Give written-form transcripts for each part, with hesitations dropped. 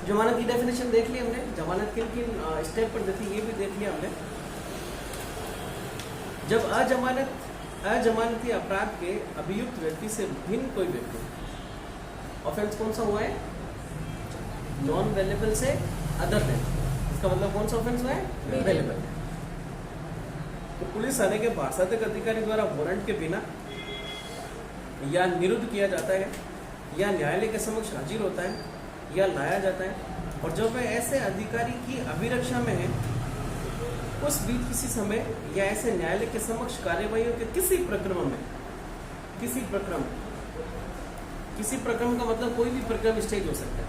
जमानत की डेफिनेशन देख ली हमने, जमानत किन किन स्टेप पर देती ये भी देख लिया हमने। जब अजमानती अपराध के अभियुक्त व्यक्ति से भिन्न कोई व्यक्ति, ऑफेंस कौन सा हुआ है? नॉन अवेलेबल से अदर देन, इसका मतलब कौन सा ऑफेंस हुआ है? अवेलेबल। तो पुलिस थाने के प्रशासनिक अधिकारी द्वारा वारंट के बिना या निरुद्ध किया जाता है या न्यायालय के समक्ष हाजिर होता है या लाया जाता है, और जब वह ऐसे अधिकारी की अभिरक्षा में है उस बीच किसी समय या ऐसे न्यायालय के समक्ष कार्यवाही के किसी प्रक्रम का मतलब कोई भी प्रक्रम स्टेज हो सकता है,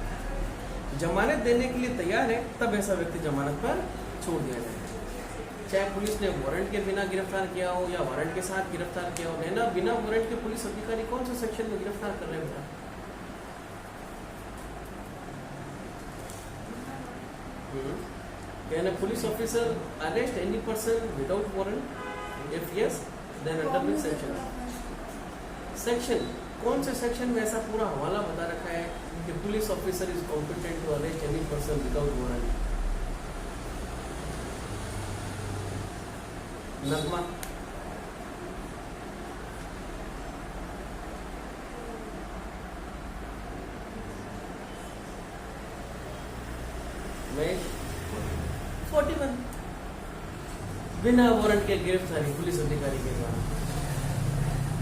जमानत देने के लिए तैयार है, तब ऐसा व्यक्ति जमानत पर छोड़ दिया जाएगा। चाहे पुलिस ने वारंट के बिना गिरफ्तार किया हो या वारंट के साथ गिरफ्तार किया हो। है ना, बिना वारंट के पुलिस अधिकारी कौन सा सेक्शन में गिरफ्तार कर रहे हैं? Can a police officer arrest any person without warrant? If yes, then under which section? Section कौन से सेक्शन में ऐसा पूरा हवाला बता रखा है कि police officer is competent to arrest any person without warrant? Nagma, Mahesh, 41 बिना वारंट के गिरफ्तारी पुलिस अधिकारी के द्वारा।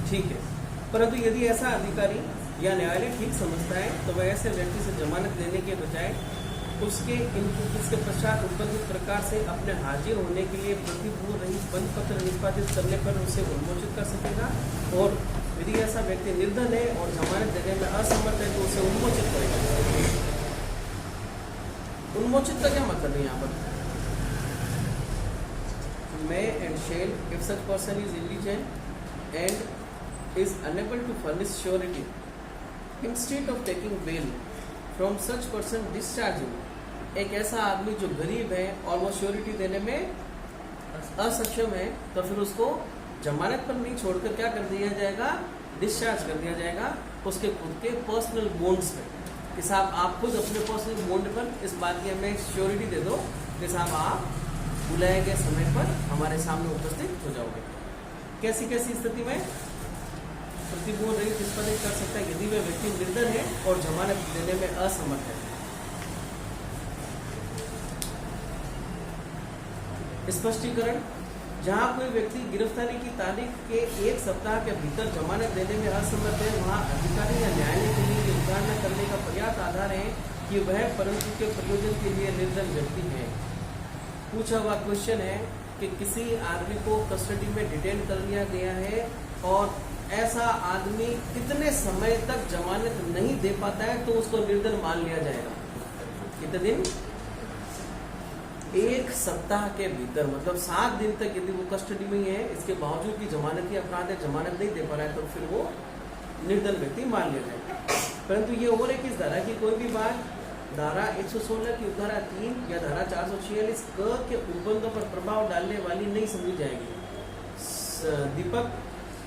ठीक है, परंतु यदि ऐसा अधिकारी या न्यायालय ठीक समझता है तो वह ऐसे व्यक्ति से जमानत देने के बजाय इसके पश्चात उपबंधित प्रकार से अपने हाजिर होने के लिए प्रतिपूर्व रहित बंद पत्र निष्पादित करने पर उसे उन्मोचित कर सकेगा, और यदि ऐसा व्यक्ति निर्धन है और जमानत देने में असमर्थ है तो उसे उन्मोचित करेगा। उन्मोचित का क्या मतलब है यहाँ पर? May and shall, if such person is indigent and is unable to furnish surety, instead of taking bail from such person discharging, एक ऐसा आदमी जो गरीब है और वो श्योरिटी देने में असक्षम है, तो फिर उसको जमानत पर नहीं छोड़कर क्या कर दिया जाएगा? डिस्चार्ज कर दिया जाएगा उसके खुद के पर्सनल बॉन्ड्स पे कि साहब आप खुद अपने पर्सनल बॉन्ड पर इस बात की हमें श्योरिटी दे दो कि साहब आप बुलाए गए समय पर हमारे सामने उपस्थित हो जाओगे। कैसी कैसी स्थिति में प्रतिपूर्व रहित निष्पादित कर सकता है? यदि वह व्यक्ति निर्धन है और जमानत देने में असमर्थ है। स्पष्टीकरण, जहां कोई व्यक्ति गिरफ्तारी की तारीख के 1 सप्ताह के भीतर जमानत देने में असमर्थ है, वहां अधिकारी या न्यायालय के लिए ये विचारणा करने का पर्याप्त आधार है कि वह परंतु के प्रयोजन के लिए निर्धन व्यक्ति है। पूछा हुआ क्वेश्चन है कि किसी आदमी को कस्टडी में डिटेन कर लिया गया है और ऐसा आदमी कितने समय तक जमानत नहीं दे पाता है तो उसको निर्धन मान लिया जाएगा। कितने दिन? 1 सप्ताह के भीतर, मतलब 7 दिन तक यदि वो कस्टडी में ही है, इसके बावजूद की जमानती अपराध है, जमानत नहीं दे पा रहा है, तो फिर वो निर्धन व्यक्ति मान लिया जाएगा। परंतु ये और एक इस धारा की कोई भी बात धारा 116 की उपधारा 3 या धारा 446 क के उपबंधों पर प्रभाव डालने वाली नहीं समझी जाएगी। दीपक,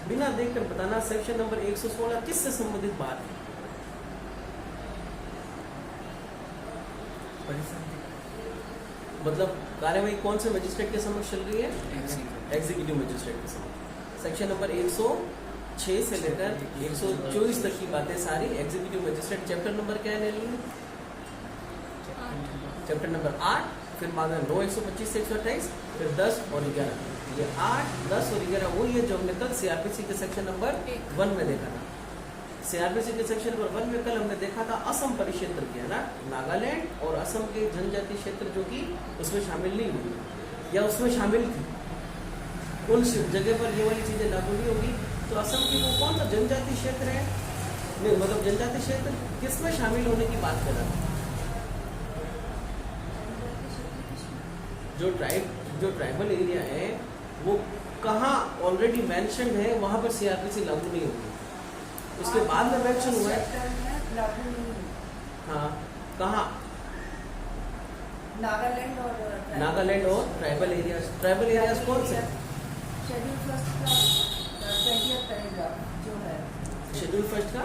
बिना देखकर बताना सेक्शन नंबर 116 किससे संबंधित बात है? मतलब कार्यवाही कौन से मजिस्ट्रेट के समक्ष चल रही है? एग्जीक्यूटिव मजिस्ट्रेट के समक्ष। सेक्शन नंबर 106 से लेकर 124 तक की बातें सारी एग्जीक्यूटिव मजिस्ट्रेट। चैप्टर नंबर क्या है? चैप्टर नंबर 8, फिर बाद में 9, 125 से 128, फिर 10 और 11। ये 8, 10 और 11 वही है जो हमने कल सीआरपीसी के सेक्शन नंबर 1 में देखा था। सीआरपीसी के सेक्शन नंबर 1 में कल हमने देखा था असम परिक्षेत्र के, है ना, नागालैंड और असम के जनजातीय क्षेत्र जो कि उसमें शामिल नहीं हुई या उसमें शामिल थी, उन जगह पर ये वाली चीजें लागू नहीं होगी। तो असम की वो कौन सा जनजातीय क्षेत्र है? नहीं, मतलब जनजातीय क्षेत्र किसमें शामिल होने की बात कर रहा था? जो ट्राइबल एरिया है वो कहाँ ऑलरेडी मेंशन्ड है, वहां पर सीआरपीसी लागू नहीं होगी। उसके बाद में मेंशन हुआ है, हाँ, कहाँ? नागालैंड और ट्राइबल एरियाज कौन से? शेड्यूल फर्स्ट का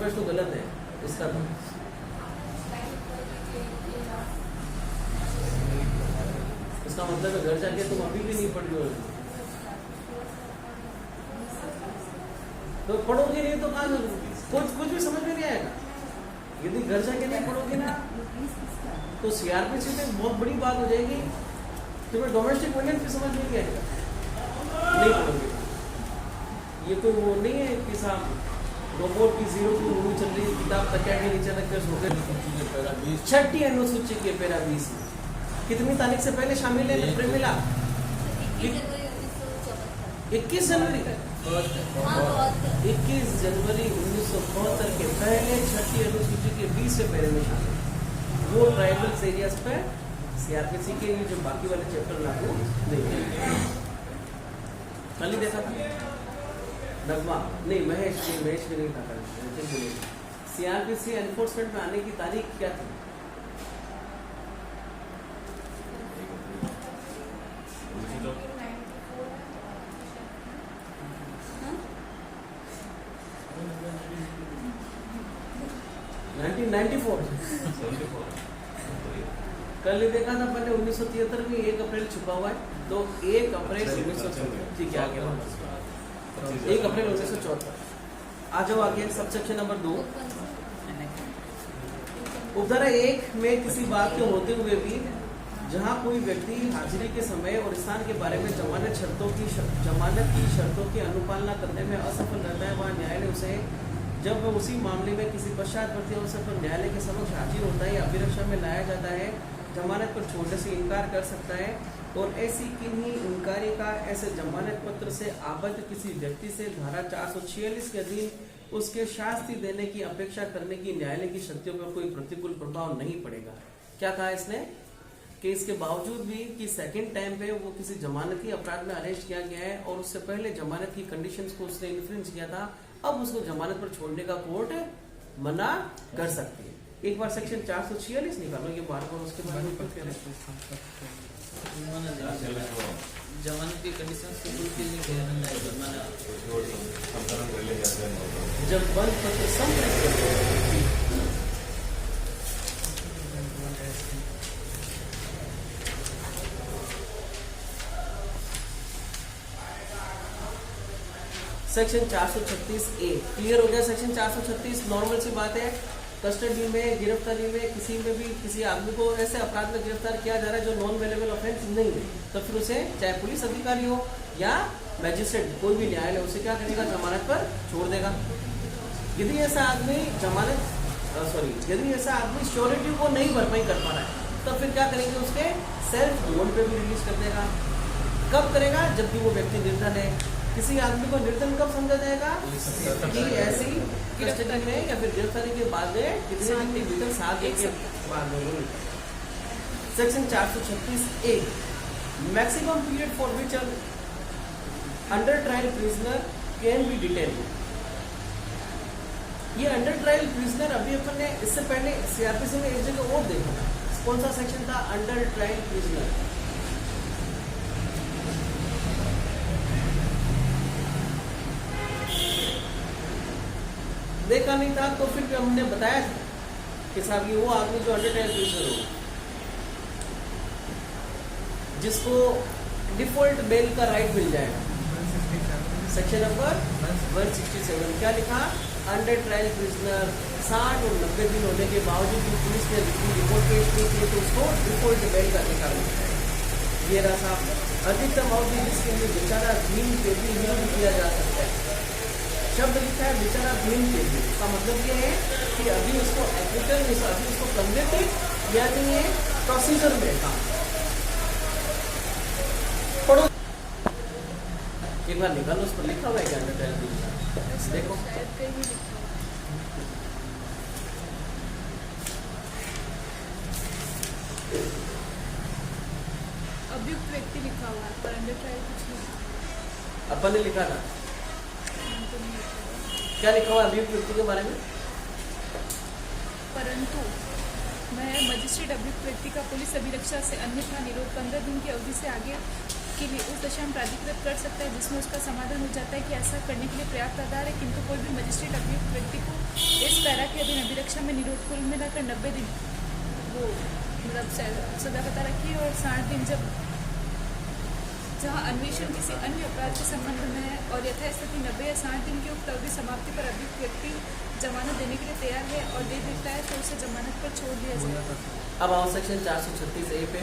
प्रिफेस तो गलत है इसका तो। इसका मतलब है घर जाके तुम अभी भी नहीं पढ़ रही हो, तो पढ़ोगे नहीं तो कहाँ कुछ भी समझ में नहीं आएगा। यदि घर जाके नहीं पढ़ोगे ना तो सीआरपीसी में बहुत बड़ी बात हो जाएगी, तुम्हें डोमेस्टिक वायलेंस भी समझ में नहीं आएगा, नहीं पढ़ोगे। ये कोई वो नहीं है कि साहब रोबोट की 0 की मूवी चल रही है, किताब तकिया के नीचे रख कर सो गए। छठी अनुसूची के पैरा 20 कितनी तारीख से पहले शामिल है अप्रैल मिला 21 जनवरी 21 जनवरी 1972 के पहले छठी अनुसूची के 20 से पहले में शामिल, वो ट्राइबल्स एरियाज पे सीआरपीसी के लिए जो बाकी वाले चैप्टर लागू नहीं है। कल ही देखा था नगमा नहीं, महेश भी नहीं था कल। सीआरपीसी एनफोर्समेंट में आने की तारीख क्या थी? कल ही देखा था पहले 1973 में 1 अप्रैल छुपा हुआ है, तो 1 अप्रैल 1974, ठीक है आगे 1 अप्रैल 1974। आ जाओ आगे, सबसेक्शन नंबर 2 उपधारा 1 में किसी बात के होते हुए भी जहां कोई व्यक्ति हाजिरी के समय और स्थान के बारे में जमानत की शर्तों की अनुपालना करने में असफल रहता है, वहां न्यायालय उसे जब वह उसी मामले में किसी पश्चातवर्ती अवसर पर न्यायालय के समक्ष हाजिर होता है या अभिरक्षा में लाया जाता है, जमानत पर छोड़ने से इनकार कर सकता है, और ऐसी किन्हीं इंकारी का ऐसे जमानत पत्र से आबद्ध किसी व्यक्ति से धारा 446 के अधीन उसके शास्ति देने की अपेक्षा करने की न्यायालय की शक्तियों पर कोई प्रतिकूल प्रभाव नहीं पड़ेगा। क्या कहा इसने कि इसके बावजूद भी कि सेकंड टाइम पे वो किसी जमानती अपराध में अरेस्ट किया गया है और उससे पहले जमानत की कंडीशंस को उसने इन्फ्लुएंस किया था, अब उसको जमानत पर छोड़ने का कोर्ट मना कर सकती है। एक बार सेक्शन 446 निकालो, ये बार बार उसके बारे में पढ़ते रहते हैं। जमानत की कंडीशंस को फुलफिल नहीं किया जब बंद पत्र संप्रेषित सेक्शन 436A क्लियर हो गया। सेक्शन 436 नॉर्मल सी बात है, कस्टडी में गिरफ्तारी में किसी में भी किसी आदमी को ऐसे अपराध में गिरफ्तार किया जा रहा है जो नॉन वेलेबल ऑफेंस नहीं है, तो फिर उसे चाहे पुलिस अधिकारी हो या मैजिस्ट्रेट कोई भी न्यायालय उसे क्या करेगा, जमानत पर छोड़ देगा। यदि ऐसा आदमी यदि ऐसा आदमी श्योरिटी को नहीं भरपाई कर पा रहा है तो फिर क्या करेंगे, उसके सेल्फ बॉन्ड पे भी रिलीज कर देगा। कब करेगा, जबकि वो व्यक्ति निर्धन है। किसी आदमी को निर्धन कब समझा जाएगा कि ऐसी कस्टडी में या फिर गिरफ्तारी के बाद कितने दिन के भीतर 7 दिन के बाद में। Section 436A maximum period for which under trial prisoner can be detain. ये अंडर ट्रायल प्रिजनर अभी अपन ने इससे पहले सीआरपीसी में एक जगह और देखा था, कौन सा सेक्शन था, अंडर ट्रायल प्रिजनर। देखा नहीं था तो फिर भी हमने बताया था कि साहब ये वो आदमी जो अंडर ट्रायल प्रिजनर हो, जिसको डिफॉल्ट बेल का राइट मिल जाएगा। सेक्शन नंबर 167 क्या लिखा, अंडर ट्रायल प्रिजनर 60 और 90 दिन होने के बावजूद भी पुलिस ने रिपोर्ट पेश नहीं की तो उसको डिफॉल्ट बेल का अधिकार मिलता है। ये रहा साहब अधिकतम अवधि जिसके लिए विचाराधीन के भी विरोध किया जा सकता है। शब्द लिखा है विचाराधीन के भी, इसका मतलब ये है कि अभी उसको एप्लीकल अभी उसको कन्विक्टेड या नहीं है, प्रोसीजर में काम। पढ़ो एक बार निकालो, उस पर लिखा हुआ है क्या अंडर ट्रायल प्रिजनर, देखो अभियुक्त व्यक्ति लिखा हुआ है पर अंडर ट्रायल कुछ नहीं। अपन ने लिखा था, क्या लिखा हुआ अभियुक्त व्यक्ति के बारे में, परंतु वह मजिस्ट्रेट अभियुक्त व्यक्ति का पुलिस अभिरक्षा से अन्यथा निरोध 15 दिन की अवधि से आगे के लिए उस दशा में प्राधिकृत कर सकता है जिसमें उसका समाधान हो जाता है कि ऐसा करने के लिए पर्याप्त आधार है, किंतु कोई भी मजिस्ट्रेट अभियुक्त व्यक्ति को इस पैरा के अधीन अभिरक्षा में निरोध कुल मिलाकर 90 दिन वो मतलब सजा पता रखी और 60 दिन जब जहाँ अन्वेषण किसी अन्य अपराध के संबंध में है और यथास्थिति 90 या 60 दिन की उक्त अवधि समाप्ति पर अभियुक्त व्यक्ति जमानत देने के लिए तैयार है और दे देता है तो उसे जमानत पर छोड़ दिया जाएगा। अब आओ सेक्शन 436A पे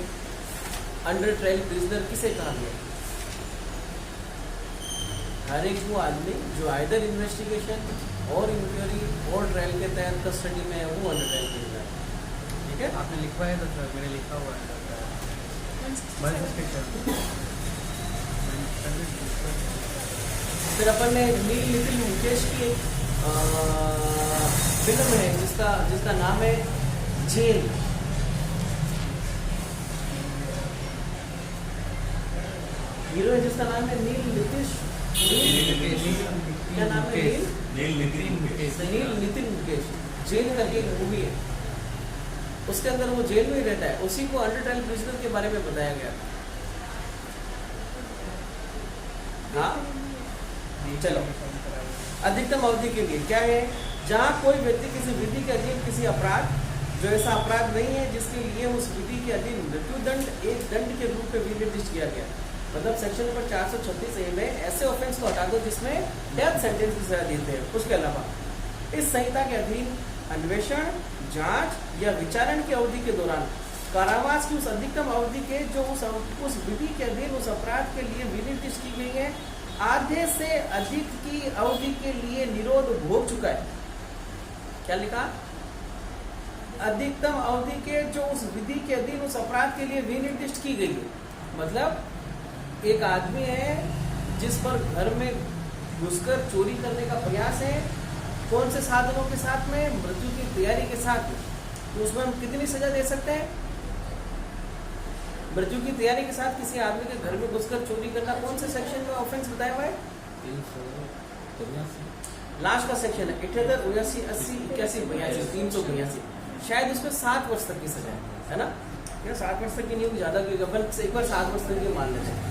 अंडर ट्रायल प्रिजनर किसे कहा गया? हर एक वो आदमी जो आइदर इन्वेस्टिगेशन और इंक्वायरी और ट्रायल के तहत कस्टडी में है वो अंडर ट्रायल प्रिजनर है। ठीक है, आपने लिखवाया था सर, मैंने लिखा हुआ है। फिर अपन ने नील नितिन मुकेश की एक फिल्म है जिसका नाम है जेल। हीरोइन जिसका नाम है नील नितिश क्या नाम है? नील नितिन मुकेश। जेल करके एक मूवी है, उसके अंदर वो जेल में ही रहता है, उसी को अंडर ट्रायल प्रिजनर के बारे में बताया गया था। हाँ चलो, अधिकतम अवधि के लिए क्या है? जहाँ कोई व्यक्ति किसी विधि के अधीन किसी अपराध जो ऐसा अपराध नहीं है जिसके लिए उस विधि के अधीन मृत्युदंड एक दंड के रूप में विनिर्दिष्ट किया गया। मतलब सेक्शन नंबर 436A में ऐसे ऑफेंस को हटा दो जिसमें डेथ सेंटेंस की सजा देते हैं। उसके अलावा इस संहिता के अधीन अन्वेषण, जांच या विचारण की अवधि के दौरान कारावास की उस अधिकतम अवधि के जो उस विधि के अधीन उस अपराध के लिए विनिर्दिष्ट की गई है आधे से अधिक की अवधि के लिए निरोध भोग चुका है। क्या लिखा? अधिकतम अवधि के जो उस विधि के अधीन उस अपराध के लिए विनिर्दिष्ट की गई है। मतलब एक आदमी है जिस पर घर में घुसकर चोरी करने का प्रयास है, कौन से साधनों के साथ में? मृत्यु की तैयारी के साथ में। तो उसमें हम कितनी सजा दे सकते हैं? मृत्यु की तैयारी के साथ किसी आदमी के घर में घुसकर चोरी करना कौन से सेक्शन में ऑफेंस बताया हुआ है? लास्ट का सेक्शन है 78, 79, 80, 81, 82, 382। शायद उसमें 7 वर्ष तक की सजा है ना? या 7 वर्ष तक की नहीं, ज्यादा की अपन एक बार 7 वर्ष तक की मान लेते हैं।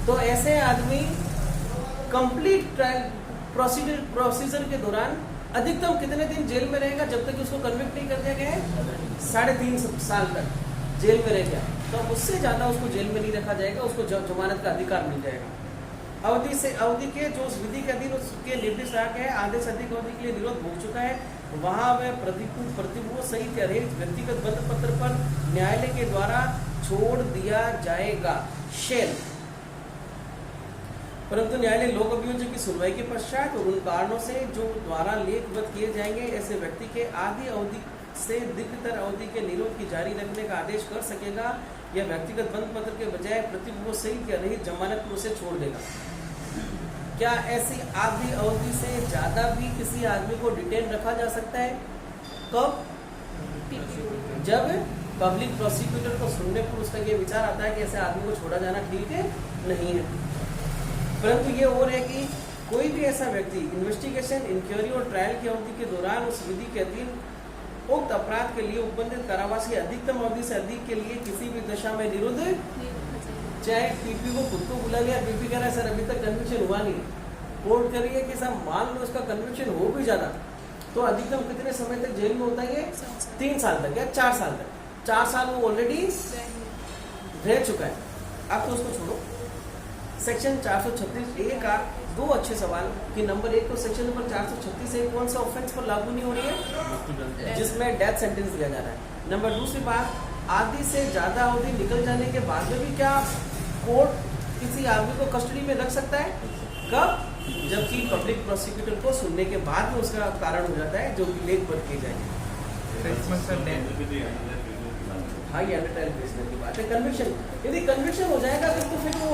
तो ऐसे आदमी कंप्लीट ट्रायल प्रोसीजर के दौरान अधिकतम कितने दिन जेल में रहेगा जब तक उसको कन्विक्ट नहीं कर दिया गया है? 3.5 साल तक जेल में रह गया तो उससे ज्यादा उसको जेल में नहीं रखा जाएगा, उसको जमानत का अधिकार मिल जाएगा। अवधि के जो उस विधि के अधीन उसके निर्दिष्ट है आधे से अधिक अवधि के लिए निरोध भोग चुका है, वहां वह प्रतिभूत सहित या रहित व्यक्तिगत बंध पत्र पर न्यायालय के द्वारा छोड़ दिया जाएगा। शेल परंतु न्यायालय लोक अभियोजन की सुनवाई के पश्चात और उन कारणों से जो द्वारा लेखबद्ध किए जाएंगे ऐसे व्यक्ति के आधी अवधि से अधिकतर अवधि के निरोध की जारी रखने का आदेश कर सकेगा या व्यक्तिगत बंद पत्र के बजाय प्रतिभूत सहित या रहित जमानत पर उसे छोड़ देगा। क्या ऐसी आधी अवधि से ज्यादा भी किसी आदमी को डिटेन रखा जा सकता है? कब? जब पब्लिक प्रोसिक्यूटर को सुनने पर उसका ये विचार आता है कि ऐसे आदमी को छोड़ा जाना ठीक है नहीं है। परंतु ये और है कि कोई भी ऐसा व्यक्ति इन्वेस्टिगेशन, इंक्वायरी और ट्रायल की अवधि के दौरान उस विधि के अधीन उक्त अपराध के लिए उपबंधित कारावास की अधिकतम अवधि से अधिक के लिए किसी भी दशा में निरुद्ध, चाहे पीपी को खुद को बुला लिया, पीपी कह रहा है सर अभी तक कन्विक्शन हुआ नहीं, कोर्ट कह रही है कि सर मान लो उसका कन्विक्शन हो भी जाता तो अधिकतम कितने समय तक जेल में होता है? 3 साल तक या 4 साल तक। 4 साल वो ऑलरेडी रह चुका है। अब तो उसको छोड़ो। सेक्शन 436A का 2 अच्छे सवाल कि नंबर 1 तो सेक्शन नंबर 436A कौन सा ऑफेंस पर लागू नहीं हो रही है? जिसमें डेथ सेंटेंस दिया जा रहा है। नंबर 2 बात, आधी से ज्यादा अवधि निकल जाने के बाद में भी क्या कोर्ट किसी आदमी को कस्टडी में रख सकता है? कब? जबकि पब्लिक प्रोसिक्यूटर को सुनने के बाद में उसका कारण हो जाता है जो कि लेखबद्ध किए जाएंगे। हाँ, ये अंडर ट्रायल प्रिजनर की बात है। कन्विक्शन, यदि कन्विक्शन हो जाएगा तो फिर वो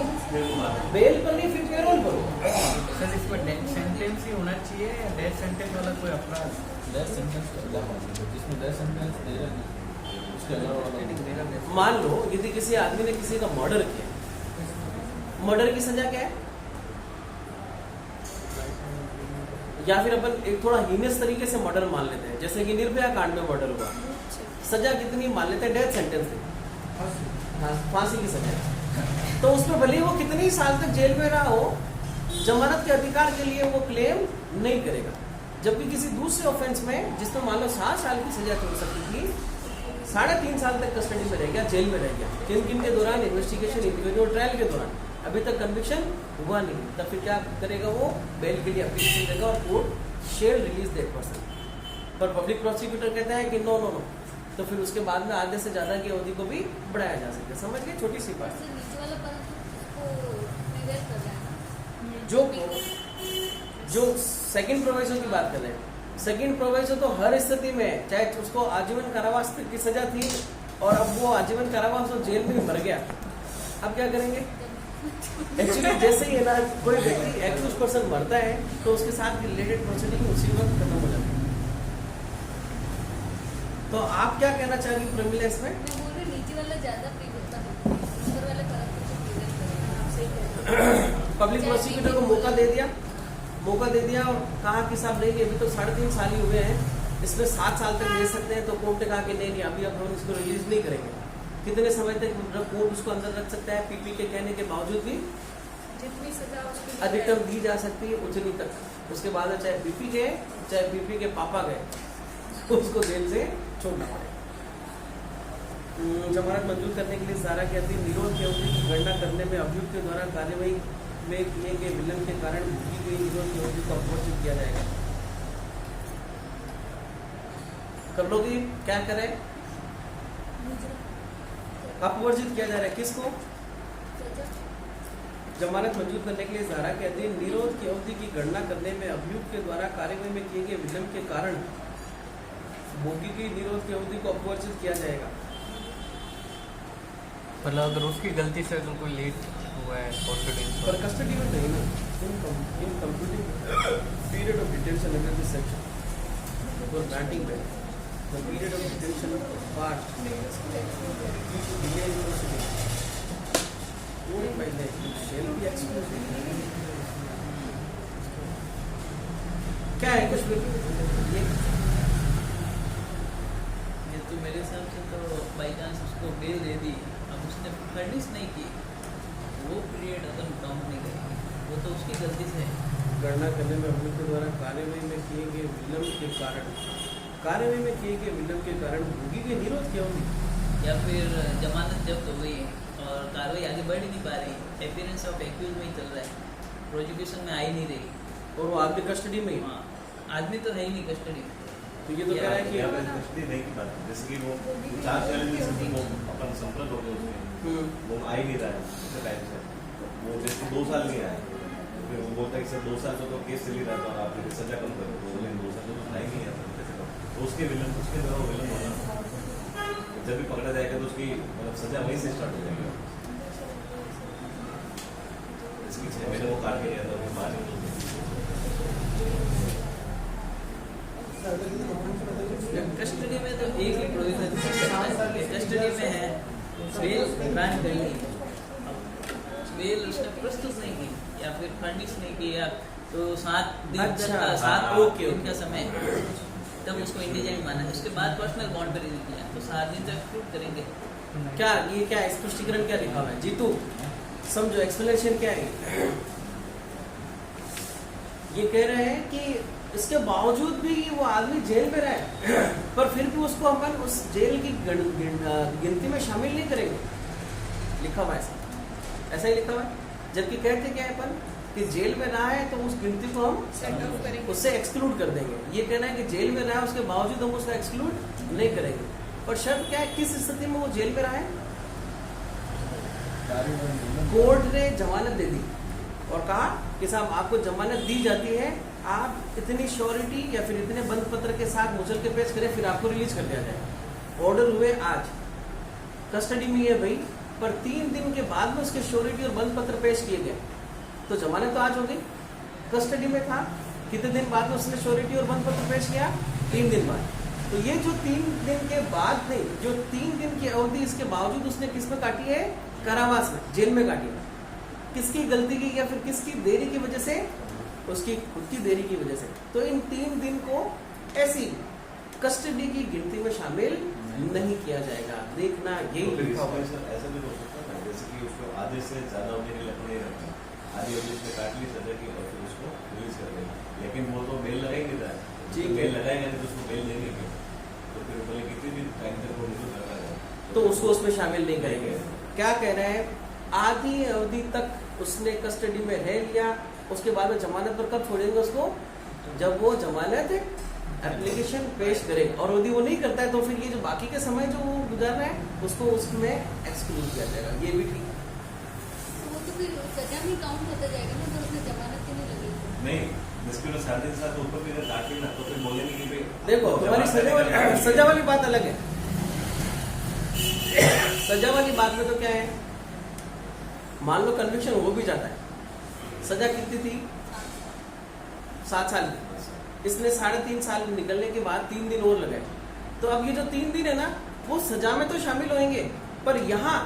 बेल पर नहीं, फिर पेरोल पर हो। सर इसमें डेथ सेंटेंस ही होना चाहिए या डेथ सेंटेंस वाला कोई अपराध? डेथ सेंटेंस जिसमें डेथ सेंटेंस दे रहे हैं उसके अलावा मान लो यदि किसी आदमी ने किसी का मर्डर किया, मर्डर की सजा क्या है? या फिर अपन एक थोड़ा हीनस तरीके से मर्डर मान लेते हैं, जैसे कि निर्भया कांड में मर्डर हुआ, सजा कितनी मान लेते हैं? डेथ सेंटेंस है, फांसी की सजा। तो उसमें भले ही वो कितने ही साल तक जेल में रहा हो, जमानत के अधिकार के लिए वो क्लेम नहीं करेगा। जबकि किसी दूसरे ऑफेंस में जिसमें मान लो 7 साल की सजा चल सकती थी, 3.5 साल तक कस्टडी में रह गया, जेल में रह गया, किन के दौरान इन्वेस्टिगेशन, इंक्वायरी और ट्रायल के दौरान अभी तक कन्विक्शन हुआ नहीं, तब फिर क्या करेगा वो? बेल के लिए एप्लीकेशन देगा और court shell release that person. पर पब्लिक प्रोसिक्यूटर कहता है कि नो नो नो, तो फिर उसके बाद में आधे से ज्यादा की अवधि को भी बढ़ाया जा सकता है। समझ गए? छोटी सी बात। नीचे वाला परंतु उसको प्रिवेल कर रहा है जो सेकंड प्रोविजन की बात कर रहे हैं, सेकंड प्रोविजन तो हर स्थिति में, चाहे उसको आजीवन कारावास की सजा थी और अब वो आजीवन कारावास और जेल में मर गया, अब क्या करेंगे? एक्चुअली जैसे ही है ना, कोई व्यक्ति एक्यूज पर्सन मरता है तो उसके साथ रिलेटेड प्रोसीडिंग उसी वक्त खत्म हो जाती है। तो आप क्या कहना चाहेंगे प्रमिला इसमें? मैं बोल रही नीचे वाला ज्यादा प्रिवेल होता है, ऊपर वाला परंतु को प्रिवेल करेगा। आप सही कह रहे हैं। पब्लिक प्रोसिक्यूटर को मौका दे दिया और कहा कि साहब नहीं, अभी तो 3.5 साल ही हुए हैं, इसमें 7 साल तक ले सकते हैं। तो कोर्ट ने कहा कि नहीं, अभी अब हम इसको रिलीज नहीं करेंगे। कितने समय तक कोर्ट उसको अंदर रख सकता है? पीपी के कहने के बावजूद भी जितनी सजा उसके लिए अधिकतम दी जा सकती है उतनी तक। उसके बाद चाहे पीपी के, चाहे पीपी के पापा गए, उसको जेल से छोड़ना पड़ेगा। जमानत मंजूर करने के लिए सारा कहती है निरोध की अवधि की गणना करने में अभियुक्त के द्वारा कार्यवाही में किए गए विलंब के कारण भुगती गई निरोध की अवधि को अपवर्जित किया जाएगा। कर लोगे? क्या करें? अपवर्जित किया जा रहा है किसको? जमानत मंजूर करने के लिए धारा के अधीन निरोध की अवधि की गणना करने में अभियुक्त के द्वारा कार्यवाही में किए गए विलंब के कारण भोगी की निरोध की अवधि को अपवर्जित किया जाएगा। मतलब अगर उसकी गलती से अगर कोई लेट हुआ है पर कस्टडी में नहीं ना, in computing period of detention under this section for granting bail the period of detention part delay in proceeding वो पहले शेल बी एक्सक्लूसिव। क्या है कुछ भी ये तो मेरे हिसाब से तो बाई चांस उसको बेल दे दी, अब उसने फर्निश नहीं की, वो पीरियड अगर काउंट नहीं करेगी, वो तो उसकी गलती से है। गणना करने में अभियुक्त के द्वारा कार्यवाही में किए गए विलंब के कारण, कार्यवाही में किए गए विलंब के कारण भोगी के निरोध की अवधि या फिर जमानत जब्त हो गई और कार्रवाई आगे बढ़ ही नहीं पा रही, एपियरेंस ऑफ एक्यूज में ही चल रहा है, प्रोसिक्यूशन में आ ही नहीं रही, और वो आपकी कस्टडी में ही। हाँ आदमी तो है ही नहीं कस्टडी में। तो ये तो कह रहा है कि कस्टडी नहीं की बात है, जैसे कि वो 4 चैलेंज से वो अपन संपर्क हो गए उसमें, वो आ ही नहीं रहा है उतने टाइम से, वो जैसे 2 साल नहीं आया, फिर वो बोलता है कि सर 2 साल तो केस चल ही रहा था, आप मेरी सजा कम करो, तो बोले 2 साल तो सुना ही नहीं है, तो उसके विलंब, उसके द्वारा विलंब होना, जब भी पकड़ा जाएगा तो उसकी मतलब सजा वहीं से स्टार्ट हो जाएगी। इसकी 6 महीने वो काट के गया था, वो बाहर निकल कस्टडी में तो एक ही प्रोविजन कस्टडी में है, बेल ग्रांट कर ली, बेल उसने प्रस्तुत नहीं की या फिर फर्निश नहीं किया तो 7 दिन तक का 7 दिन का समय तब उसको इंडिजेंट माना है। उसके बाद पर्सनल बॉन्ड पर रिलीज किया तो 7 दिन तक एक्सक्लूड करेंगे। क्या ये क्या स्पष्टीकरण क्या लिखा हुआ है? जीतू समझो, एक्सप्लेनेशन क्या है? ये कह रहे हैं कि इसके बावजूद भी वो आदमी जेल में रहे पर फिर भी उसको अपन उस जेल की गिनती में शामिल नहीं करेंगे, लिखा हुआ है ऐसा ही लिखा हुआ है। जबकि कहते क्या है अपन कि जेल में रहा है तो उस गिनती को हम सेट ऑफ करेंगे, उससे एक्सक्लूड कर देंगे। ये कहना है कि जेल में रहा है उसके बावजूद हम उसका एक्सक्लूड नहीं करेंगे। पर शर्त क्या है, किस स्थिति में वो जेल में रहा है? कोर्ट ने जमानत दे दी और कहा कि साहब आपको जमानत दी जाती है, आप इतनी श्योरिटी या फिर इतने बंद पत्र के साथ मुचल के पेश करें, फिर आपको रिलीज कर दिया जाए। ऑर्डर हुए आज, कस्टडी में है भाई, पर 3 दिन के बाद में उसके श्योरिटी और बंद पत्र पेश किए गए तो जमानत तो आज हो गई। कस्टडी में था, कितने दिन बाद में उसने श्योरिटी और बंद पत्र पेश किया? 3 दिन बाद। तो ये जो 3 दिन के बाद नहीं, जो 3 दिन की अवधि इसके बावजूद उसने किस में काटी है? कारावास में, जेल में काटी है। किसकी गलती की या फिर किसकी देरी की वजह से? उसकी खुद की देरी की वजह से। तो इन 3 दिन को ऐसी कस्टडी की गिनती में शामिल नहीं किया जाएगा। देखना यही तो फिर लिखा हुआ इसमें है। ऐसा भी हो सकता है ना, जैसे कि उसको आधे से ज्यादा अवधि के लिए अपने नहीं रखना, आधी अवधि उसने काट ली सजा की और फिर उसको रिलीज कर देगा, लेकिन वो तो बेल लगा ही नहीं रहा है, ठीक तो है। बेल लगाएगा नहीं तो उसको बेल देंगे क्यों? तो फिर बोले कितनी भी टाइम तक वो रिलीज करना है तो उसको उसमें शामिल नहीं करेंगे। क्या कह रहे हैं, आधी अवधि तक उसने कस्टडी में रह लिया, उसके बाद में जमानत पर कब छोड़ेंगे उसको, जब वो जमानत एप्लीकेशन पेश करे, और यदि वो नहीं करता है तो फिर ये जो बाकी के समय जो वो गुजार रहा है उसको उसमें एक्सक्लूड किया जाएगा। ये भी ठीक है। तो वो तो फिर सजा में काउंट होता जाएगा ना, अगर उसने जमानत ही नहीं लगेगी। नहीं, जिसके ऊपर 3.5 साल ऊपर भी अगर काट ली ना तो फिर बोलेंगे कि भाई देखो तुम्हारी सजा वाली बात अलग है। सजा वाली बात में तो क्या है, मान लो कन्विक्शन हो भी जाता है, सजा कितनी थी, 7 साल की, इसने 3.5 साल निकलने के बाद 3 दिन और लगाए, तो अब ये जो 3 दिन है ना वो सजा में तो शामिल होंगे, पर यहाँ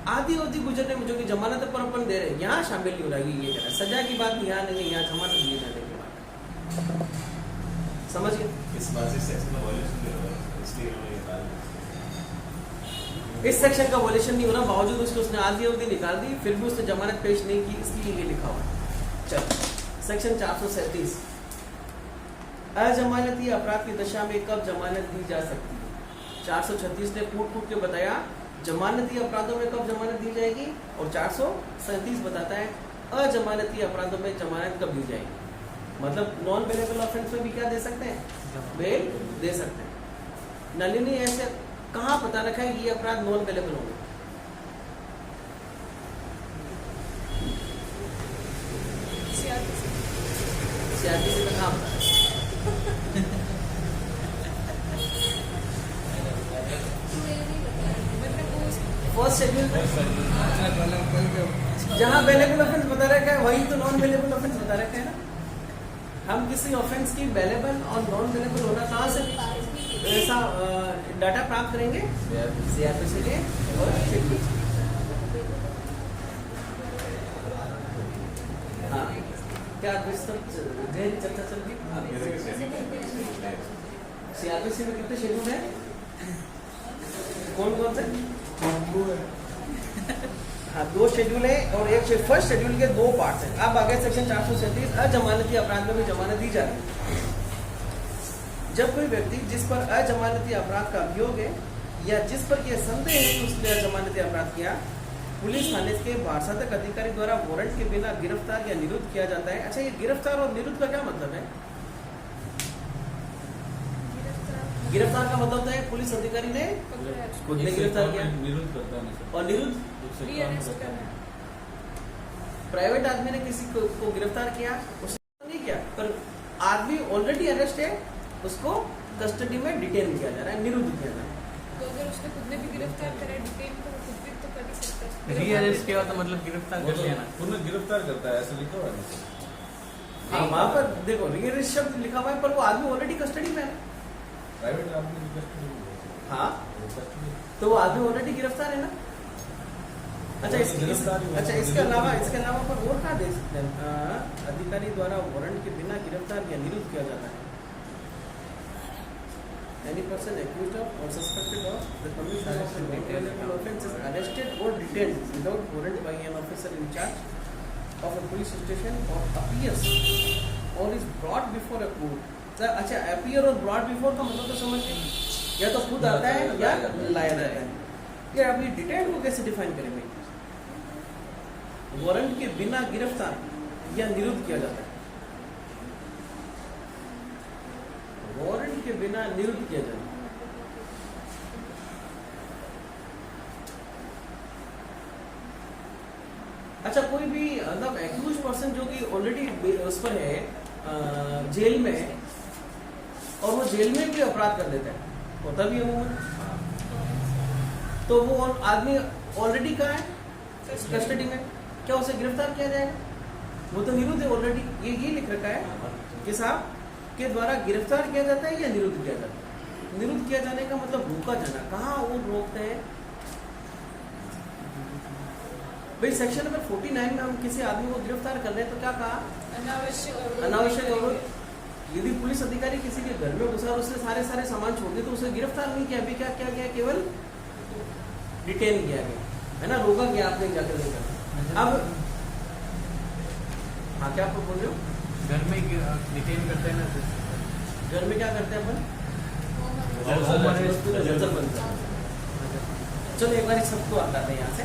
आधी अवधि गुजरने में जो कि जमानत पर अपन दे रहे हैं यहाँ शामिल नहीं हो रहा है। ये कह रहा है सजा की बात यहाँ नहीं है, यहाँ जमानत दिए जाने की बात। समझ गए? इस बात से सेक्शन का वायलेशन नहीं हो रहा है, इसलिए उन्होंने ये निकाल दिया। इस सेक्शन का वॉल्यूशन नहीं हो रहा, बावजूद उसके उसने आधी अवधि निकाल दी, फिर भी उसने जमानत पेश नहीं की, इसलिए ये लिखा हुआ है। चलो सेक्शन 437, अजमानती अपराध की दशा में कब जमानत दी जा सकती है। 436 ने कूट के बताया जमानती अपराधों में कब जमानत दी जाएगी, और 437 बताता है अजमानती अपराधों में जमानत कब दी जाएगी। मतलब नॉन बेलेबल ऑफेंस में भी क्या दे सकते हैं, बेल दे सकते हैं। नलिनी ऐसे कहाँ पता रखा है कि ये अपराध नॉन बेलेबल होंगे, सीआरपीसी में कहाँ पता है? मुझे नहीं पता। फर्स्ट शेड्यूल जहाँ बेलेबल ऑफेंस बता रखा है वही तो नॉन बेलेबल ऑफेंस बता रखा है ना। हम किसी ऑफेंस की बेलेबल और नॉन बेलेबल होना कहाँ से ऐसा डाटा प्राप्त करेंगे, सीआरपीसी के और शेड्यूल। हाँ क्या गहरी चर्चा चल रही है? सीआरपीसी में कितने शेड्यूल है, कौन कौन से? हाँ 2 शेड्यूल है, और एक फर्स्ट शेड्यूल के 2 पार्ट्स हैं। अब आगे सेक्शन 437 अजमानती अपराध में भी जमानत दी जा रही है। जब कोई व्यक्ति जिस पर अजमानती अपराध का अभियोग है या जिस पर यह संदेह है कि उसने अजमानती अपराध किया, पुलिस थाने के बारसातक अधिकारी द्वारा वारंट के बिना गिरफ्तार या निरुद्ध किया जाता है। अच्छा, ये गिरफ्तार और निरुद्ध का क्या मतलब है? गिरफ्तार का मतलब होता है पुलिस अधिकारी ने खुद ने गिरफ्तार किया, निरुद्ध करता है नहीं और निरुद्ध प्राइवेट आदमी ने किसी को गिरफ्तार किया, उसने नहीं किया, पर आदमी ऑलरेडी अरेस्ट है, उसको कस्टडी में डिटेन किया जा रहा है, निरुद्ध किया जा रहा है। तो अगर उसने खुद ने भी गिरफ्तार करा डिटेन तो वो खुद भी तो कर ही सकता है। रीअरेस्ट किया तो मतलब गिरफ्तार कर लिया ना। पुनः गिरफ्तार करता है, ऐसा लिखा हुआ है। हाँ वहाँ पर देखो रीअरेस्ट शब्द लिखा हुआ है, पर वो आदमी ऑलरेडी कस्टडी में है। प्राइवेट आदमी की कस्टडी में है। हाँ कस्टडी तो वो आदमी ऑलरेडी गिरफ्तार है ना। अच्छा इसके अलावा पर और क्या देख सकते हैं, अधिकारी द्वारा वारंट के बिना गिरफ्तार या निरुद्ध किया जाता है। Any person accused of or suspected of the commission of a detainable offence is arrested or detained without warrant by an officer in charge of a police station or appears or is brought before a court. अच्छा appear और brought before का मतलब तो समझ गए, या तो खुद आता है या लाया जाता है। ये अभी डिटेन को कैसे डिफाइन करेंगे? वारंट के बिना गिरफ्तार या निरुद्ध किया जाता है। वारंट के बिना निरुद्ध किया जाता है। अच्छा, कोई भी मतलब एक्यूज पर्सन जो कि ऑलरेडी उस पर है जेल में है, और वो जेल में भी अपराध कर देता है, होता भी है वो, तो वो आदमी ऑलरेडी कहाँ है, कस्टडी में, क्या उसे गिरफ्तार किया जाएगा? वो तो निरुद्ध है ऑलरेडी। ये लिख रखा है कि साहब के द्वारा गिरफ्तार किया जाता है या निरुद्ध किया जाता है। निरुद्ध किया जाने का मतलब रोका जाना। कहाँ वो रोकते हैं भाई? सेक्शन नंबर 49 में हम किसी आदमी को गिरफ्तार कर रहे हैं तो क्या कहा? अनावश्यक अनावश्यक अवरोध यदि पुलिस अधिकारी किसी के घर में घुसा और उसने सारे सामान छोड़ दिए तो उसे गिरफ्तार नहीं किया, अभी क्या किया गया, केवल डिटेन किया गया, है ना, रोका गया आपने जाकर देखा। अब हाँ, क्या आप बोल रहे हो? घर में डिटेन करते हैं ना, घर में क्या करते हैं अपन? चलो एक बार सबको आता है यहाँ से।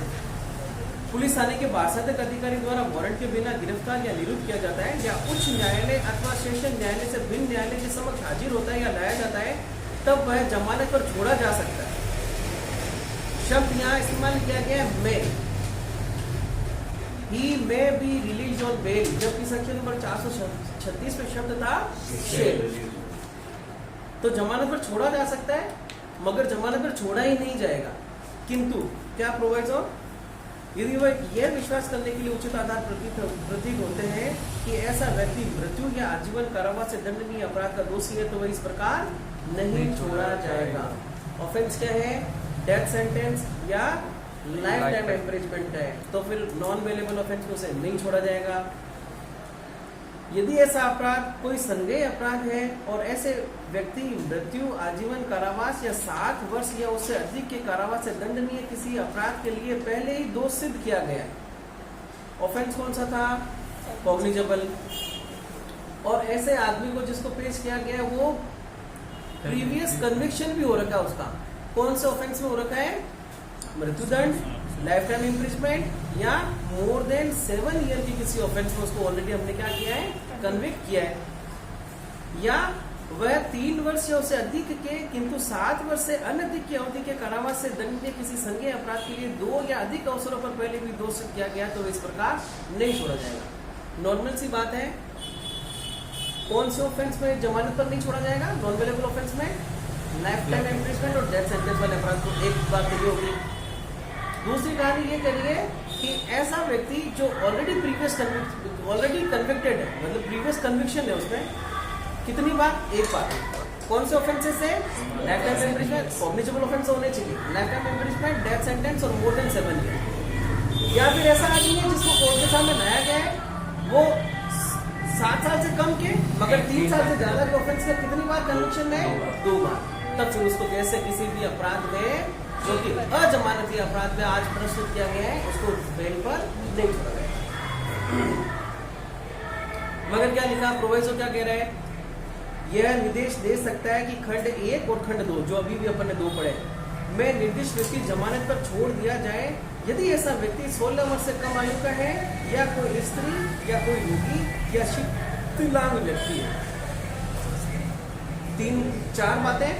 पुलिस थाने के बार्सातक अधिकारी द्वारा वारंट के बिना गिरफ्तार या निरुद्ध किया जाता है या उच्च न्यायालय अथवा सेशन न्यायालय से भिन्न न्यायालय के समक्ष हाजिर होता है या लाया जाता है, तब वह जमानत पर छोड़ा जा सकता है। शब्द यहाँ इस्तेमाल किया गया है मे। He may be released on bail, जबकि सेक्शन नंबर 436 में शब्द था shall। तो जमानत पर छोड़ा जा सकता है, मगर जमानत पर छोड़ा ही नहीं जाएगा। किंतु क्या प्रोवाइड्स हो, यदि वह यह विश्वास करने के लिए उचित आधार प्रतीत होते हैं कि ऐसा व्यक्ति मृत्यु या आजीवन कारावास से दंडनीय अपराध का दोषी है, तो वह इस प्रकार नहीं छोड़ा जाएगा। ऑफेंस क्या है? डेथ सेंटेंस या लाइफ टाइम इम्प्रिजमेंट है, तो फिर नॉन वेलेबल ऑफेंस में उसे नहीं छोड़ा जाएगा। यदि ऐसा अपराध कोई संज्ञेय अपराध है और ऐसे व्यक्ति मृत्यु, आजीवन कारावास या 60 वर्ष या उससे अधिक के कारावास से दंडनीय किसी अपराध के लिए पहले ही दोष सिद्ध किया गया है। ऑफेंस कौन सा था? कॉग्निजेबल। और ऐसे आदमी को जिसको पेश किया गया वो प्रीवियस कन्विक्शन भी हो रखा है उसका। कौन से ऑफेंस में हो रखा है? मृत्युदंड, लाइफ टाइम इम्प्रिजमेंट या मोर देन 7 ईयर की किसी ऑफेंस में उसको ऑलरेडी हमने क्या किया है? कन्विक्ट किया है। या वह 3 वर्ष या उससे अधिक के किंतु 7 वर्ष से अनधिक की अवधि के कारावास से दंडनीय किसी संज्ञेय अपराध के लिए 2 या अधिक अवसरों पर पहले भी दोष किया गया, तो इस प्रकार नहीं छोड़ा जाएगा। नॉर्मल सी बात है। कौन से ऑफेंस में जमानत पर नहीं छोड़ा जाएगा? नॉन वेलेबल ऑफेंस में लाइफ टाइम इम्प्रिजमेंट और डेथ सेंटेंस वाले अपराध को। एक बात तो ये होगी। दूसरी कहानी ये करिए कि ऐसा व्यक्ति जो ऑलरेडी कन्विक्टेड है, मतलब प्रीवियस कन्विक्शन है उसमें, कितनी बार? एक बार। कौन से ऑफेंसेस है? Life time imprisonment, cognizable offence होने चाहिए, life time imprisonment, death sentence और मोर देन 7 ईयर। या फिर ऐसा आदमी है जिसको कोर्ट के सामने लाया गया है, वो 7 साल से कम के मगर 3 साल से ज्यादा के ऑफेंस का कितनी बार कन्विक्शन है? 2 बार। तब फिर उसको कैसे किसी भी अपराध में जो कि अजमानती अपराध में आज प्रस्तुत किया गया है उसको बेल पर नहीं छोड़ा गया। मगर क्या लिखा? प्रोविजो क्या कह रहा है? यह निर्देश दे सकता है कि खंड 1 और खंड 2, जो अभी भी अपन ने 2 पढ़े, में निर्दिष्ट व्यक्ति जमानत पर छोड़ दिया जाए यदि ऐसा व्यक्ति 16 वर्ष से कम आयु का है या कोई स्त्री या कोई रोगी या शिथिलांग व्यक्ति है। 3-4 बातें।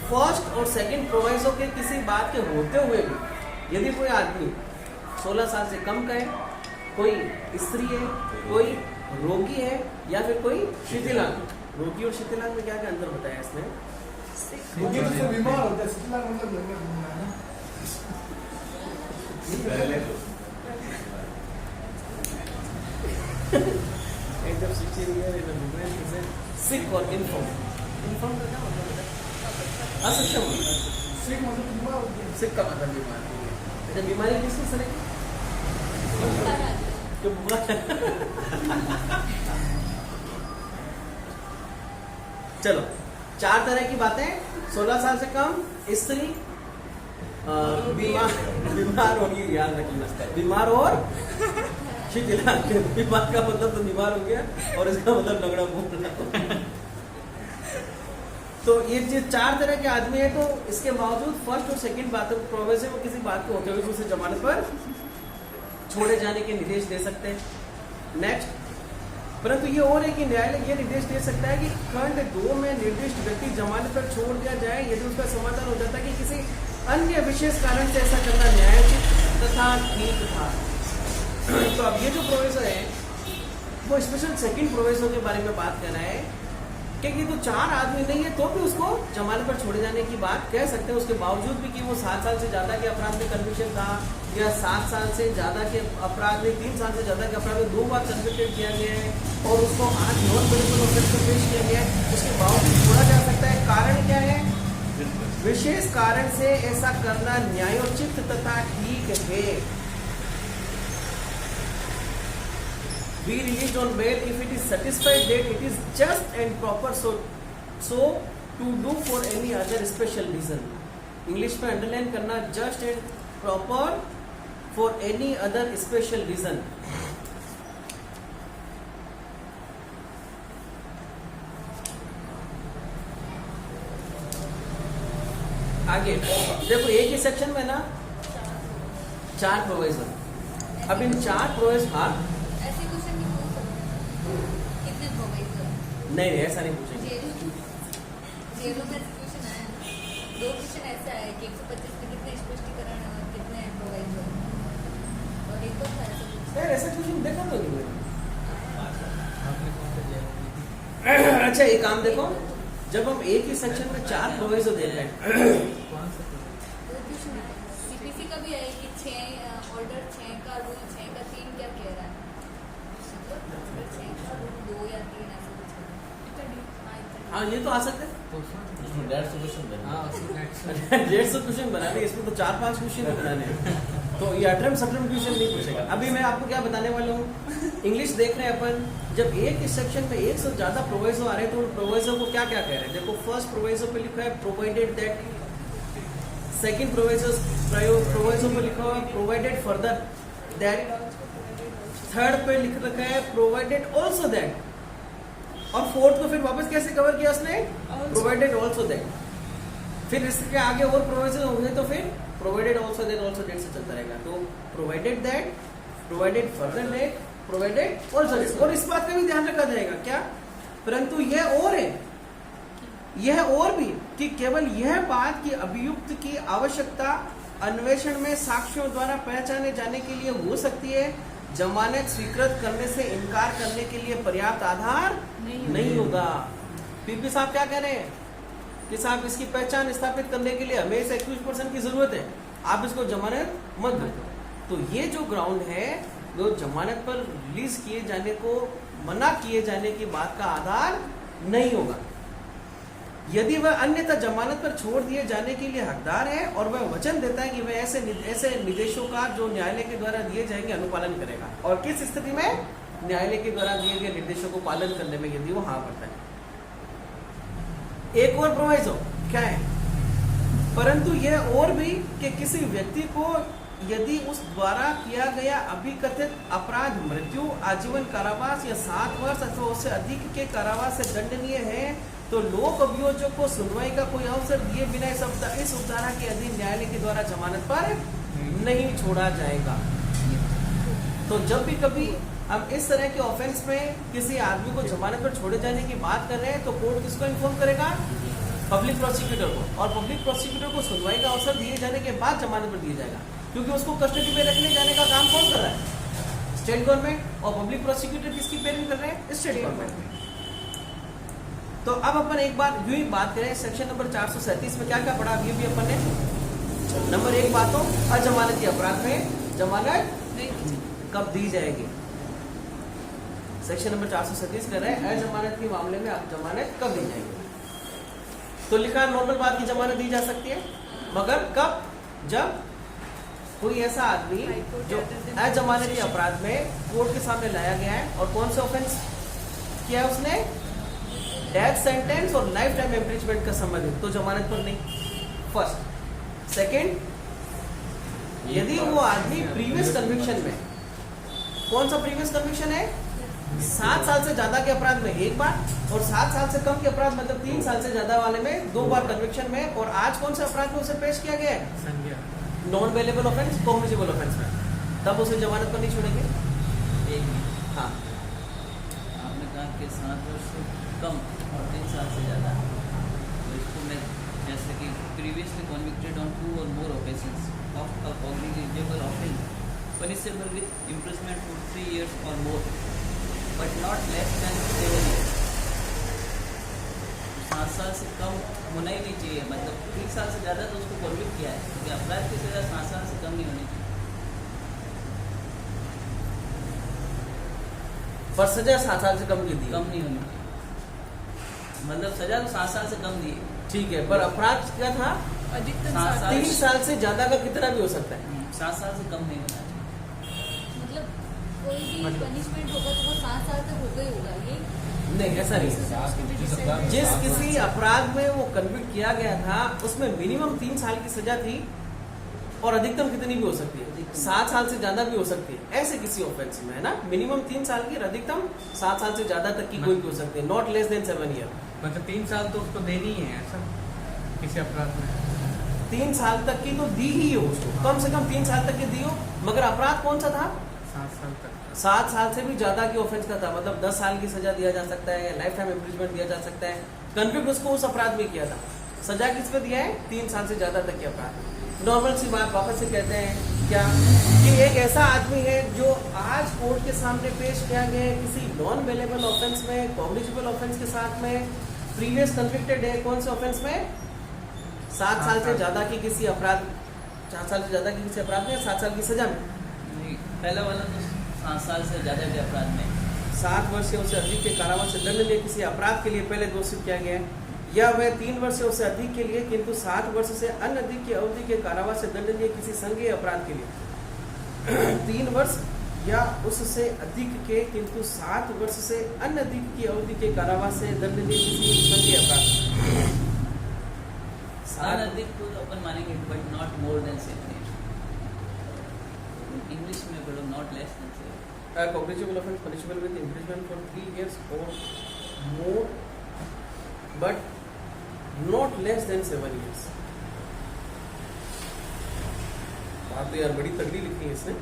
फर्स्ट और सेकंड प्रोविजो के किसी बात के होते हुए भी यदि कोई आदमी 16 साल से कम का है, कोई स्त्री है, कोई रोगी है या फिर कोई शिथिलांग। रोगी और शिथिलांग में क्या क्या अंतर बताया इसने? बीमार होता है, शिथिलांग मतलब पहले तो एकदम सिक और इनफॉर्म का क्या मतलब है? असक्षम। सिक मतलब बीमार होता है। सिक का मतलब बीमार। अच्छा, बीमारी किसकी सर? क्यों बुखार? चलो, 4 तरह की बातें। 16 साल से कम, स्त्री, बीमार होगी, याद रखना, बीमार और शिथिलांग। बीमार का मतलब तो बीमार हो गया और इसका मतलब लगड़ा बोलना। तो ये जो 4 तरह के आदमी है, तो इसके बावजूद फर्स्ट और सेकंड बात प्रोविजन में किसी बात को होते हुए उसे जमानत पर छोड़े जाने के निर्देश दे सकते हैं। नेक्स्ट, परंतु ये और है कि न्यायालय ये निर्देश दे सकता है कि खंड 2 में निर्दिष्ट व्यक्ति जमानत पर छोड़ दिया जाए यदि उसका समाधान हो जाता है कि किसी अन्य विशेष कारण से ऐसा करना न्यायोचित तथा ठीक था। तो अब ये जो प्रोविजन है वो स्पेशल सेकंड प्रोविजन के बारे में बात कर रहा है कि तो 4 आदमी नहीं है तो भी उसको जमानत पर छोड़े जाने की बात कह सकते हैं, उसके बावजूद भी कि वो 7 साल से ज्यादा के अपराध में कन्विक्शन था या 7 साल से ज्यादा के अपराध में 3 साल से ज्यादा के अपराध में 2 बार कन्विक्टेड किया गया है और उसको 8 नॉन वेलेबल ऑफेंस पर पेश किया गया है, उसके बावजूद छोड़ा जा सकता है। कारण क्या है? विशेष कारण से ऐसा करना न्यायोचित तथा ठीक है। be released on bail if it is satisfied that it is just and proper so to do for any other special reason. English में अंडरलाइन करना, just and proper for any other special reason. आगे देखो, एक ही section में ना 4 provision. अब इन 4 provision, हाँ ऐसे क्वेश्चन नहीं पूछ सकते कितने प्रोवाइजर नहीं ऐसा नहीं पूछेंगे. जेलों में क्वेश्चन आया, 2 क्वेश्चन ऐसा है कि 125 में कितने स्पष्टीकरण और कितने प्रोवाइजर, और एक और था ऐसा कुछ. यार ऐसा क्वेश्चन देखा तो नहीं मैंने. आपने कौन सा जवाब अच्छा एक काम देखो, जब हम एक ही सेक्शन में 4 प्रोविजन दे रहे हैं, कौन सा 2 क्वेश्चन है. सीपीसी का भी है कि 6 ऑर्डर 6 का रूल 6 का 3 क्या कह रहा है, ऑर्डर 6 का रूल 2 या 3 ऐसा कुछ है. हाँ, इतना. हाँ ये तो आ सकते हैं. तो उसमें उसमें 150 क्वेश्चन देना हाँ उसमें 150 क्वेश्चन बनाने, इसमें तो 4-5 क्वेश्चन बनाने हैं. तो ये अटरम सटरम क्वेश्चन नहीं पूछेगा. अभी मैं आपको क्या बताने वाला हूँ, इंग्लिश देख रहे हैं अपन. जब एक ही सेक्शन में 1 से ज्यादा प्रोविजो आ रहे हैं तो उन प्रोविजो को क्या क्या कह रहे हैं. देखो फर्स्ट प्रोविजो पे लिखा है प्रोवाइडेड दैट, सेकंड प्रोविजो पे लिखा हुआ है प्रोवाइडेड फर्दर दैट, थर्ड पे लिख रखा है प्रोवाइडेड ऑल्सो दैट, और फोर्थ को फिर वापस कैसे कवर किया उसने, प्रोवाइडेड ऑल्सो दैट. फिर इसके आगे और प्रोविजन होंगे तो फिर प्रोवाइडेड ऑल्सो दैट से चलता रहेगा. तो provided that, provided further that, provided also that. और इस बात का भी ध्यान रखा जाएगा क्या, परंतु यह और है, यह और भी कि केवल यह बात की अभियुक्त की आवश्यकता अन्वेषण में साक्ष्यों द्वारा पहचाने जाने के लिए हो सकती है, जमानत स्वीकृत करने से इनकार करने के लिए पर्याप्त आधार नहीं होगा. पीपी साहब क्या कह रहे हैं कि साहब इसकी पहचान स्थापित करने के लिए हमें इस एक्यूज्ड पर्सन की जरूरत है, आप इसको जमानत मत दो. तो ये जो ग्राउंड है वो जमानत पर रिलीज किए जाने को मना किए जाने की बात का आधार नहीं होगा. यदि वह अन्यथा जमानत पर छोड़ दिए जाने के लिए हकदार है और वह वचन देता है कि वह ऐसे निर्देशों का जो न्यायालय के द्वारा दिए जाएंगे अनुपालन करेगा, और किस स्थिति में, न्यायालय के द्वारा दिए गए निर्देशों को पालन करने में यदि वो हाँ करता है. एक और प्रोविजो क्या है, परंतु यह और भी कि किसी व्यक्ति को यदि उस द्वारा किया गया अभिकथित अपराध मृत्यु, आजीवन कारावास या 7 वर्ष अथवा उससे अधिक के कारावास से दंडनीय है तो लोक अभियोजक को सुनवाई का कोई अवसर दिए बिना इस उपधारा के अधीन न्यायालय के द्वारा जमानत पर नहीं छोड़ा जाएगा. तो जब भी कभी हम इस तरह के ऑफेंस में किसी आदमी को जमानत पर छोड़े जाने की बात कर रहे हैं तो कोर्ट किसको इन्फॉर्म करेगा, पब्लिक प्रोसिक्यूटर को, और पब्लिक प्रोसिक्यूटर को सुनवाई का अवसर दिए जाने के बाद जमानत पर दिया जाएगा, क्योंकि उसको कस्टडी में रखने जाने का काम कौन कर रहा है, स्टेट गवर्नमेंट. और पब्लिक प्रोसिक्यूटर किसकी पेयरिंग कर रहे हैं, स्टेट गवर्नमेंट. तो अब अपन एक बार यूं ही बात करें, सेक्शन नंबर 437 में क्या क्या पढ़ा अभी भी अपन ने. नंबर 1 बात तो अजमानती अपराध में जमानत कब दी जाएगी. सेक्शन नंबर 437 कर रहे हैं अजमानत के मामले में आप जमानत कब दी जाएगी. तो लिखा नॉर्मल बात की जमानत दी जा सकती है, मगर कब, जब कोई ऐसा आदमी जो अजमानती अपराध में कोर्ट के सामने लाया गया है और कौन सा ऑफेंस किया है उसने, डेथ सेंटेंस और लाइफ टाइम इम्प्रिजमेंट का संबंधित, तो जमानत पर नहीं. फर्स्ट. सेकंड, यदि वो आदमी प्रीवियस कन्विक्शन में, कौन सा प्रीवियस कन्विक्शन है, 7 साल से ज्यादा के अपराध में 1 बार और 7 साल से कम के अपराध मतलब 3 साल से ज्यादा वाले में 2 बार कन्विक्शन में, और आज कौन से अपराध में उसे पेश किया गया है, संज्ञा non bailable offence, cognizable offence में, तब उसे जमानत पर नहीं छोड़ेंगे. एक मिनट, हाँ आपने कहा कि 7 वर्ष से कम और 3 साल से ज़्यादा, तो इसको मैं जैसे कि previously convicted on 2 or more occasions of a cognizable offence punishable with imprisonment for 3 years or more but not less than 7 years. 7 साल से कम होना ही नहीं चाहिए, मतलब 3 साल से ज़्यादा तो उसको कॉन्विक्ट किया है, क्योंकि अपराध की सज़ा 7 साल से कम नहीं होनी चाहिए. पर सजा 7 साल से कम की दी, कम नहीं होनी चाहिए, मतलब सजा तो 7 साल से कम दी है. ठीक है, पर अपराध क्या था, अधिकतम 7 साल. 3 साल से ज्यादा का कितना भी हो सकता है. 7 साल से कम नहीं होना चाहिए. मतलब कोई भी पनिशमेंट होगा तो वो 7 साल तक होगा ही होगा ये। नहीं, ऐसा नहीं है। जिस किसी अपराध में वो कन्विक्ट किया गया था उसमें मिनिमम 3 साल की सजा थी और अधिकतम कितनी भी हो सकती है, 7 साल से ज्यादा भी हो सकती है। ऐसे किसी ऑफेंस में है ना, मिनिमम 3 साल की और अधिकतम 7 साल से ज्यादा तक की कोई भी हो सकती है, नॉट लेस देन 7 ईयर। मतलब 3 साल तो उसको देनी ही है ऐसा किसी अपराध में। 3 साल तक की तो दी ही हो उसको, कम से कम 3 साल तक की दी हो। मगर अपराध कौन सा था? 7 साल तक। 7 साल से भी ज्यादा की ऑफेंस का था, मतलब 10 साल की सजा दिया जा सकता है या लाइफ टाइम इम्प्रिजमेंट दिया जा सकता है। कन्विक्ट उसको उस अपराध में किया था, सजा किस पे दिया है? 3 साल से ज्यादा तक के अपराध। नॉर्मल सी बात वापस से कहते हैं क्या कि एक ऐसा आदमी है जो आज कोर्ट के सामने पेश किया गया है किसी नॉन अवेलेबल ऑफेंस में, कॉग्निजेबल ऑफेंस के साथ में, प्रीवियस कन्विक्टेड है कौन से ऑफेंस में? 7 साल से ज्यादा की किसी अपराध, 4 साल से ज्यादा की किसी अपराध में, 7 साल की सजा में। नहीं, पहला वाला तो 7 साल से ज्यादा के अपराध में 7 वर्ष से उससे अधिक के कारावास से दंड लिए किसी अपराध के लिए पहले दोषित किया गया है, या वह 3 वर्ष से उससे अधिक के लिए किंतु 7 वर्ष से अन्य अधिक की अवधि के कारावास से दंड लिए किसी संज्ञेय अपराध के लिए 3 वर्ष या उससे अधिक के किंतु 7 वर्ष से अन्य अधिक की अवधि के कारावास से दंड लिए किसी संज्ञेय अपराध। अधिक को तो अपन मानेंगे but not more than 7 years। English में बोलो not less than 7। A cognizable offense punishable with imprisonment for 3 years or more, but not less than 7 years। बात तो यार बड़ी तगड़ी लिखी है इसने।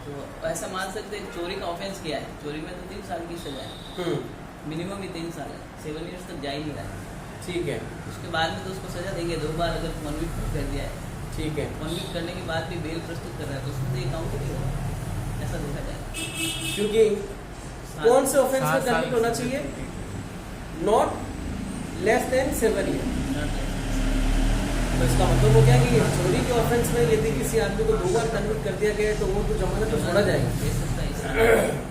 तो ऐसा मान सकते हैं चोरी का ऑफेंस किया है, चोरी में तो 3 साल की सजा है, मिनिमम ही 3 साल है, 7 years तक जा ही नहीं रहा है। ठीक है, उसके बाद में तो उसको सजा देंगे 2 बार अगर कन्विक्ट कर दिया है। ठीक है, कन्विक्ट करने के बाद भी बेल प्रस्तुत कर रहा है तो उसमें तो ये काउंट नहीं होगा, ऐसा देखा जाए। क्योंकि कौन से ऑफेंस में कन्विक्ट होना चाहिए? Not less than 7 year. तो इसका मतलब वो क्या है कि चोरी के ऑफेंस में यदि किसी आदमी को 2 बार कन्विक्ट कर दिया गया है तो वो तो जमानत तो छोड़ा जाएगा। दे सकता है इस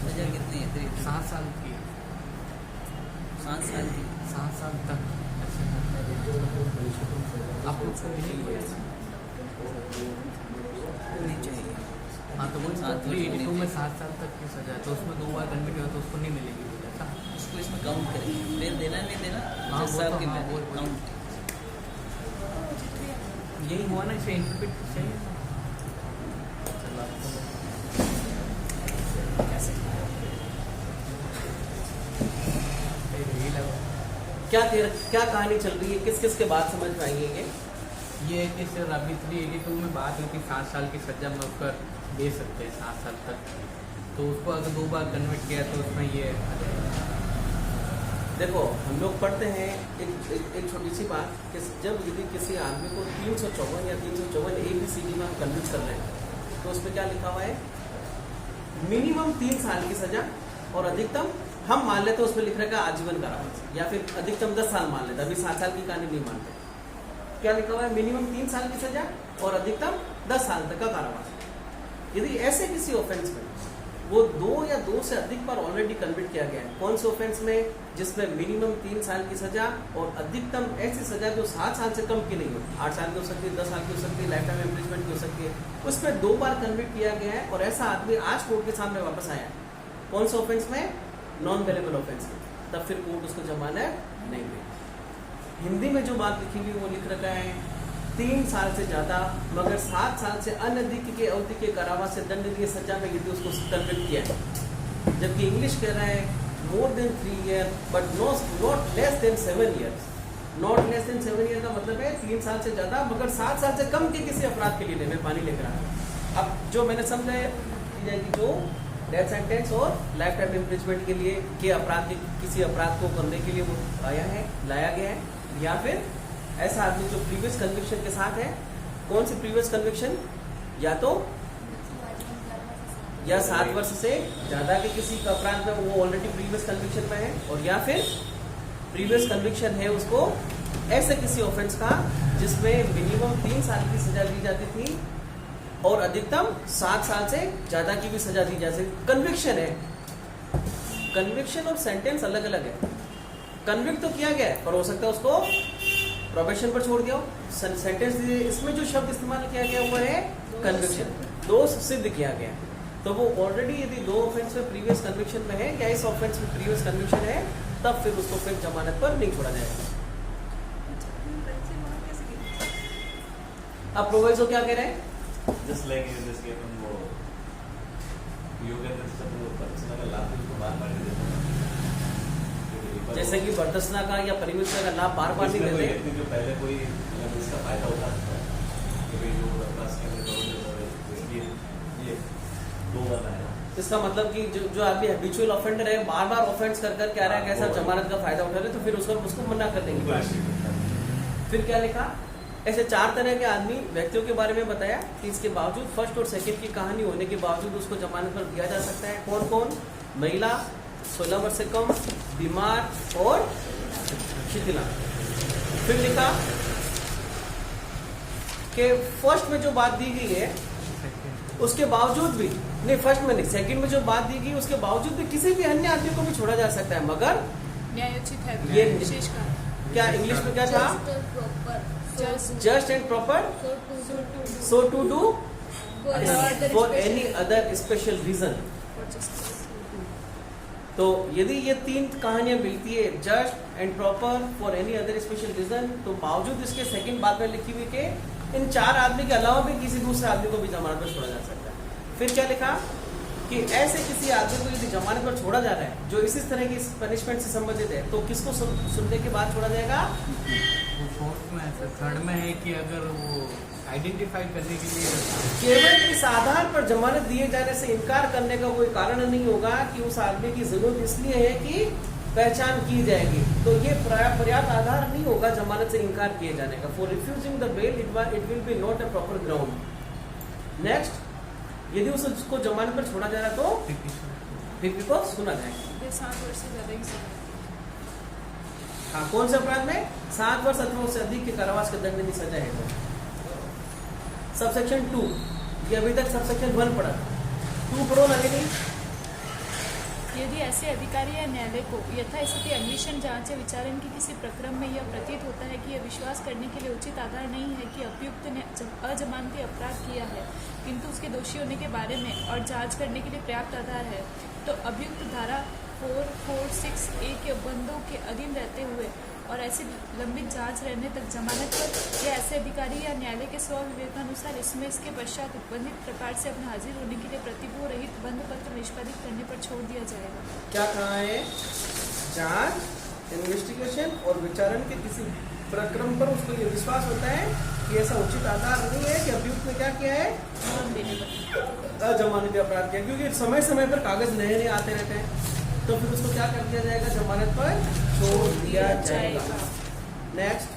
सजा कितनी है? 7 साल की, 7 साल की। 7 साल तक। आप लोग को मिलेगी नहीं चाहिए। हाँ तो वो 382 में 7 साल तक की सजा है, तो उसमें 2 बार कन्विक्ट हुआ तो उसको नहीं मिलेगी ऐसा। उसको इसमें काउंट करेंगे, बेल देना नहीं देना, हाँ, जिस वो साल तो की हाँ, बेल वो- काउंट। यही हुआ ना, इसे इंटरप्रेट चाहिए। क्या कहानी चल रही है, किस किस के बात समझ में आई है ये कि सर अभी 382 में बात हुई थी 7 साल की सजा में उसका दे सकते हैं 7 साल तक, तो उसको अगर 2 बार कन्वर्ट किया तो उसमें ये आ जाएगा। देखो हम लोग पढ़ते हैं एक छोटी सी बात कि जब यदि किसी आदमी को 354 या 354 ABCD में हम कन्विक्ट कर रहे हैं तो उसमें क्या लिखा हुआ है? मिनिमम 3 साल की सजा और अधिकतम हम मान लेते उसमें लिख रखा है आजीवन कारावास, या फिर अधिकतम 10 साल मान लेते, अभी 7 साल की कहानी नहीं मानते। क्या लिखा हुआ है? मिनिमम 3 साल की सजा और अधिकतम 10 साल तक का कारावास। यदि ऐसे किसी ऑफेंस में वो 2 या 2 से अधिक बार ऑलरेडी कन्विक्ट किया गया है, कौन से ऑफेंस में? जिसमें मिनिमम 3 साल की सजा और अधिकतम ऐसी सजा जो 7 साल से कम की नहीं हो, 8 साल की हो सकती है, 10 साल की हो सकती है, लाइफ टाइम इम्प्रिजमेंट की हो सकती है, उसमें 2 बार कन्विक्ट किया गया है और ऐसा आदमी आज कोर्ट के सामने वापस आया है, कौन से ऑफेंस में? नॉन वेलेबल ऑफेंस में, तब फिर कोर्ट उसको जमानत नहीं देगी। हिंदी में जो बात लिखी हुई वो लिख रखा है 3 साल से ज्यादा मगर 7 साल से अनधिक के अवधि के कारावास से दंड दिए सजा में यदि उसको कन्विक्ट किया है, जबकि इंग्लिश कह रहा है more than 3 years but not less than 7 years. Not less than 7 years का मतलब है 3 साल से ज्यादा मगर 7 साल से कम के किसी अपराध के लिए मैं पानी लेकर आया। अब जो मैंने समझा है कि जो डेथ सेंटेंस और लाइफ टाइम इम्प्रिजमेंट के लिए के अपराध के किसी अपराध को करने के लिए वो लाया गया है, या फिर ऐसा आदमी जो प्रीवियस कन्विक्शन के साथ है, कौन सी प्रीवियस कन्विक्शन, या तो या 7 वर्ष से ज्यादा के किसी का अपराध में वो ऑलरेडी प्रीवियस कन्विक्शन में है, और या फिर प्रीवियस कन्विक्शन है उसको ऐसे किसी ऑफेंस का जिसमें मिनिमम 3 साल की सजा दी जाती थी और अधिकतम 7 साल से ज्यादा की भी सजा दी जा सकती। कन्विक्शन है, कन्विक्शन और सेंटेंस अलग अलग है। कन्विक्ट तो किया गया है पर हो सकता है उसको प्रोबेशन पर छोड़ दिया हो। सेंटेंस इसमें जो शब्द इस्तेमाल किया गया हुआ है कन्विक्शन, दोष सिद्ध किया गया, तो वो ऑलरेडी यदि 2 ऑफेंस में प्रीवियस कन्विक्शन में है या इस ऑफेंस में प्रीवियस कन्विक्शन है, तब फिर उसको फिर जमानत पर नहीं छोड़ा जाएगा। अब प्रोविजो क्या कह रहे हैं? Just like in this case हम वो योग करते हैं सब वो बरतसना का लाभ उसको बार-बार नहीं देते। जैसे कि बरतसना का या परिवर्तन का लाभ बार-बार नहीं देते। जो पहले कोई इसका फायदा उठाता है कि भाई जो बस के अंदर इसलिए ये 2 बार आया। इसका मतलब कि जो आदमी हैबिचुअल ऑफेंडर है, बार-बार ऑफेंस कर कर क्या रहा है, कैसा जमानत का फायदा उठा रहे, तो फिर उसको मना कर देंगे। फिर क्या लिखा? ऐसे 4 तरह के आदमी व्यक्तियों के बारे में बताया कि इसके बावजूद फर्स्ट और सेकंड की कहानी होने के बावजूद उसको जमानत पर दिया जा सकता है। कौन कौन? महिला, 16 वर्ष से कम, बीमार और शिथिला। फिर लिखा कि फर्स्ट में जो बात दी गई है उसके बावजूद भी नहीं, फर्स्ट में नहीं, सेकंड में जो बात दी गई उसके बावजूद भी किसी भी अन्य आदमी को भी छोड़ा जा सकता है, मगर न्यायोचित है ये विशेष कारण। क्या इंग्लिश में क्या था? Just and proper so to do for any other special reason। तो यदि ये 3 कहानियां मिलती है, just and proper for any other special reason, तो बावजूद इसके सेकंड बात में लिखी हुई कि इन 4 आदमी के अलावा भी किसी दूसरे आदमी को भी जमानत पर छोड़ा जा सकता है। फिर क्या लिखा कि ऐसे किसी आदमी को यदि जमानत पर छोड़ा जा रहा है जो इसी तरह की पनिशमेंट से संबंधित है, तो किसको सुनने के बाद छोड़ा जाएगा? थर्ड में है कि अगर वो आइडेंटिफाई करने के लिए केवल इस आधार पर जमानत दिए जाने से इनकार करने का कोई कारण नहीं होगा कि उस आदमी की जरूरत इसलिए है कि पहचान की जाएगी, तो ये पर्याप्त आधार नहीं होगा जमानत से इनकार किए जाने का। For refusing the bail it will be not a proper ground. Next, यदि उसको जमानत पर छोड़ा जा रहा है तो फिर को सुना जाएगा। 7 वर्ष से ज्यादा की सजा। हाँ, कौन से अपराध में? 7 वर्ष अथवा उससे अधिक के कारावास के दंड की सजा है। तो सबसेक्शन 2, ये अभी तक सबसेक्शन 1 पढ़ा, 2 पढ़ो ना। नहीं, यदि ऐसे अधिकारी या न्यायालय को यथास्थिति अन्वेषण जांच या विचारण के किसी प्रक्रम में यह प्रतीत होता है कि यह विश्वास करने के लिए उचित आधार नहीं है कि अभियुक्त ने अजमानती अपराध किया है, किंतु उसके दोषी होने के बारे में और जांच करने के लिए पर्याप्त आधार है, तो अभियुक्त धारा 446A के बंदों के अधीन रहते हुए और ऐसी लंबित जांच रहने तक जमानत पर या ऐसे अधिकारी या न्यायालय के स्वविवेकानुसार इसमें इसके पश्चात उत्बंधित प्रकार से अपने हाजिर होने के लिए प्रतिभूत रहित बंद पत्र निष्पादित करने पर छोड़ दिया जाएगा। क्या कहा है? जांच, इन्वेस्टिगेशन और विचारण के किसी प्रक्रम पर उसको ये विश्वास होता है कि ऐसा उचित आधार नहीं है कि अभियुक्त ने क्या किया है, अजमानती अपराध किया, क्योंकि समय समय पर कागज नए नए आते रहते हैं, तो फिर उसको क्या कर दिया जाएगा, जमानत पर छोड़ दिया जाएगा। नेक्स्ट,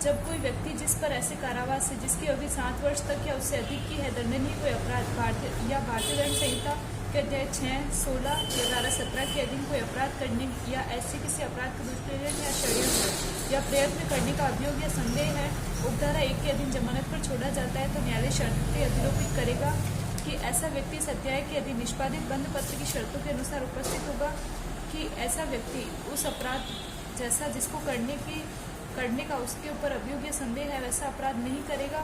जब कोई व्यक्ति जिस पर ऐसे कारावास है जिसकी अवधि 7 वर्ष तक या उससे अधिक की है दंडनीय कोई अपराध भारतीय दंड संहिता के अध्याय 6, 16 या धारा 17 के अधीन कोई अपराध करने या ऐसे किसी अपराध का दुष्प्रयोजन या षड्यंत्र या प्रयत्न करने का अभियोग या संदेह है, उपधारा 1 के अधीन जमानत पर छोड़ा जाता है, तो न्यायालय शर्तें अधिरोपित करेगा कि ऐसा व्यक्ति इस अध्याय के अधीन निष्पादित बंद पत्र की शर्तों के अनुसार उपस्थित होगा, कि ऐसा व्यक्ति उस अपराध जैसा जिसको करने का उसके ऊपर अभियोग या संदेह है वैसा अपराध नहीं करेगा,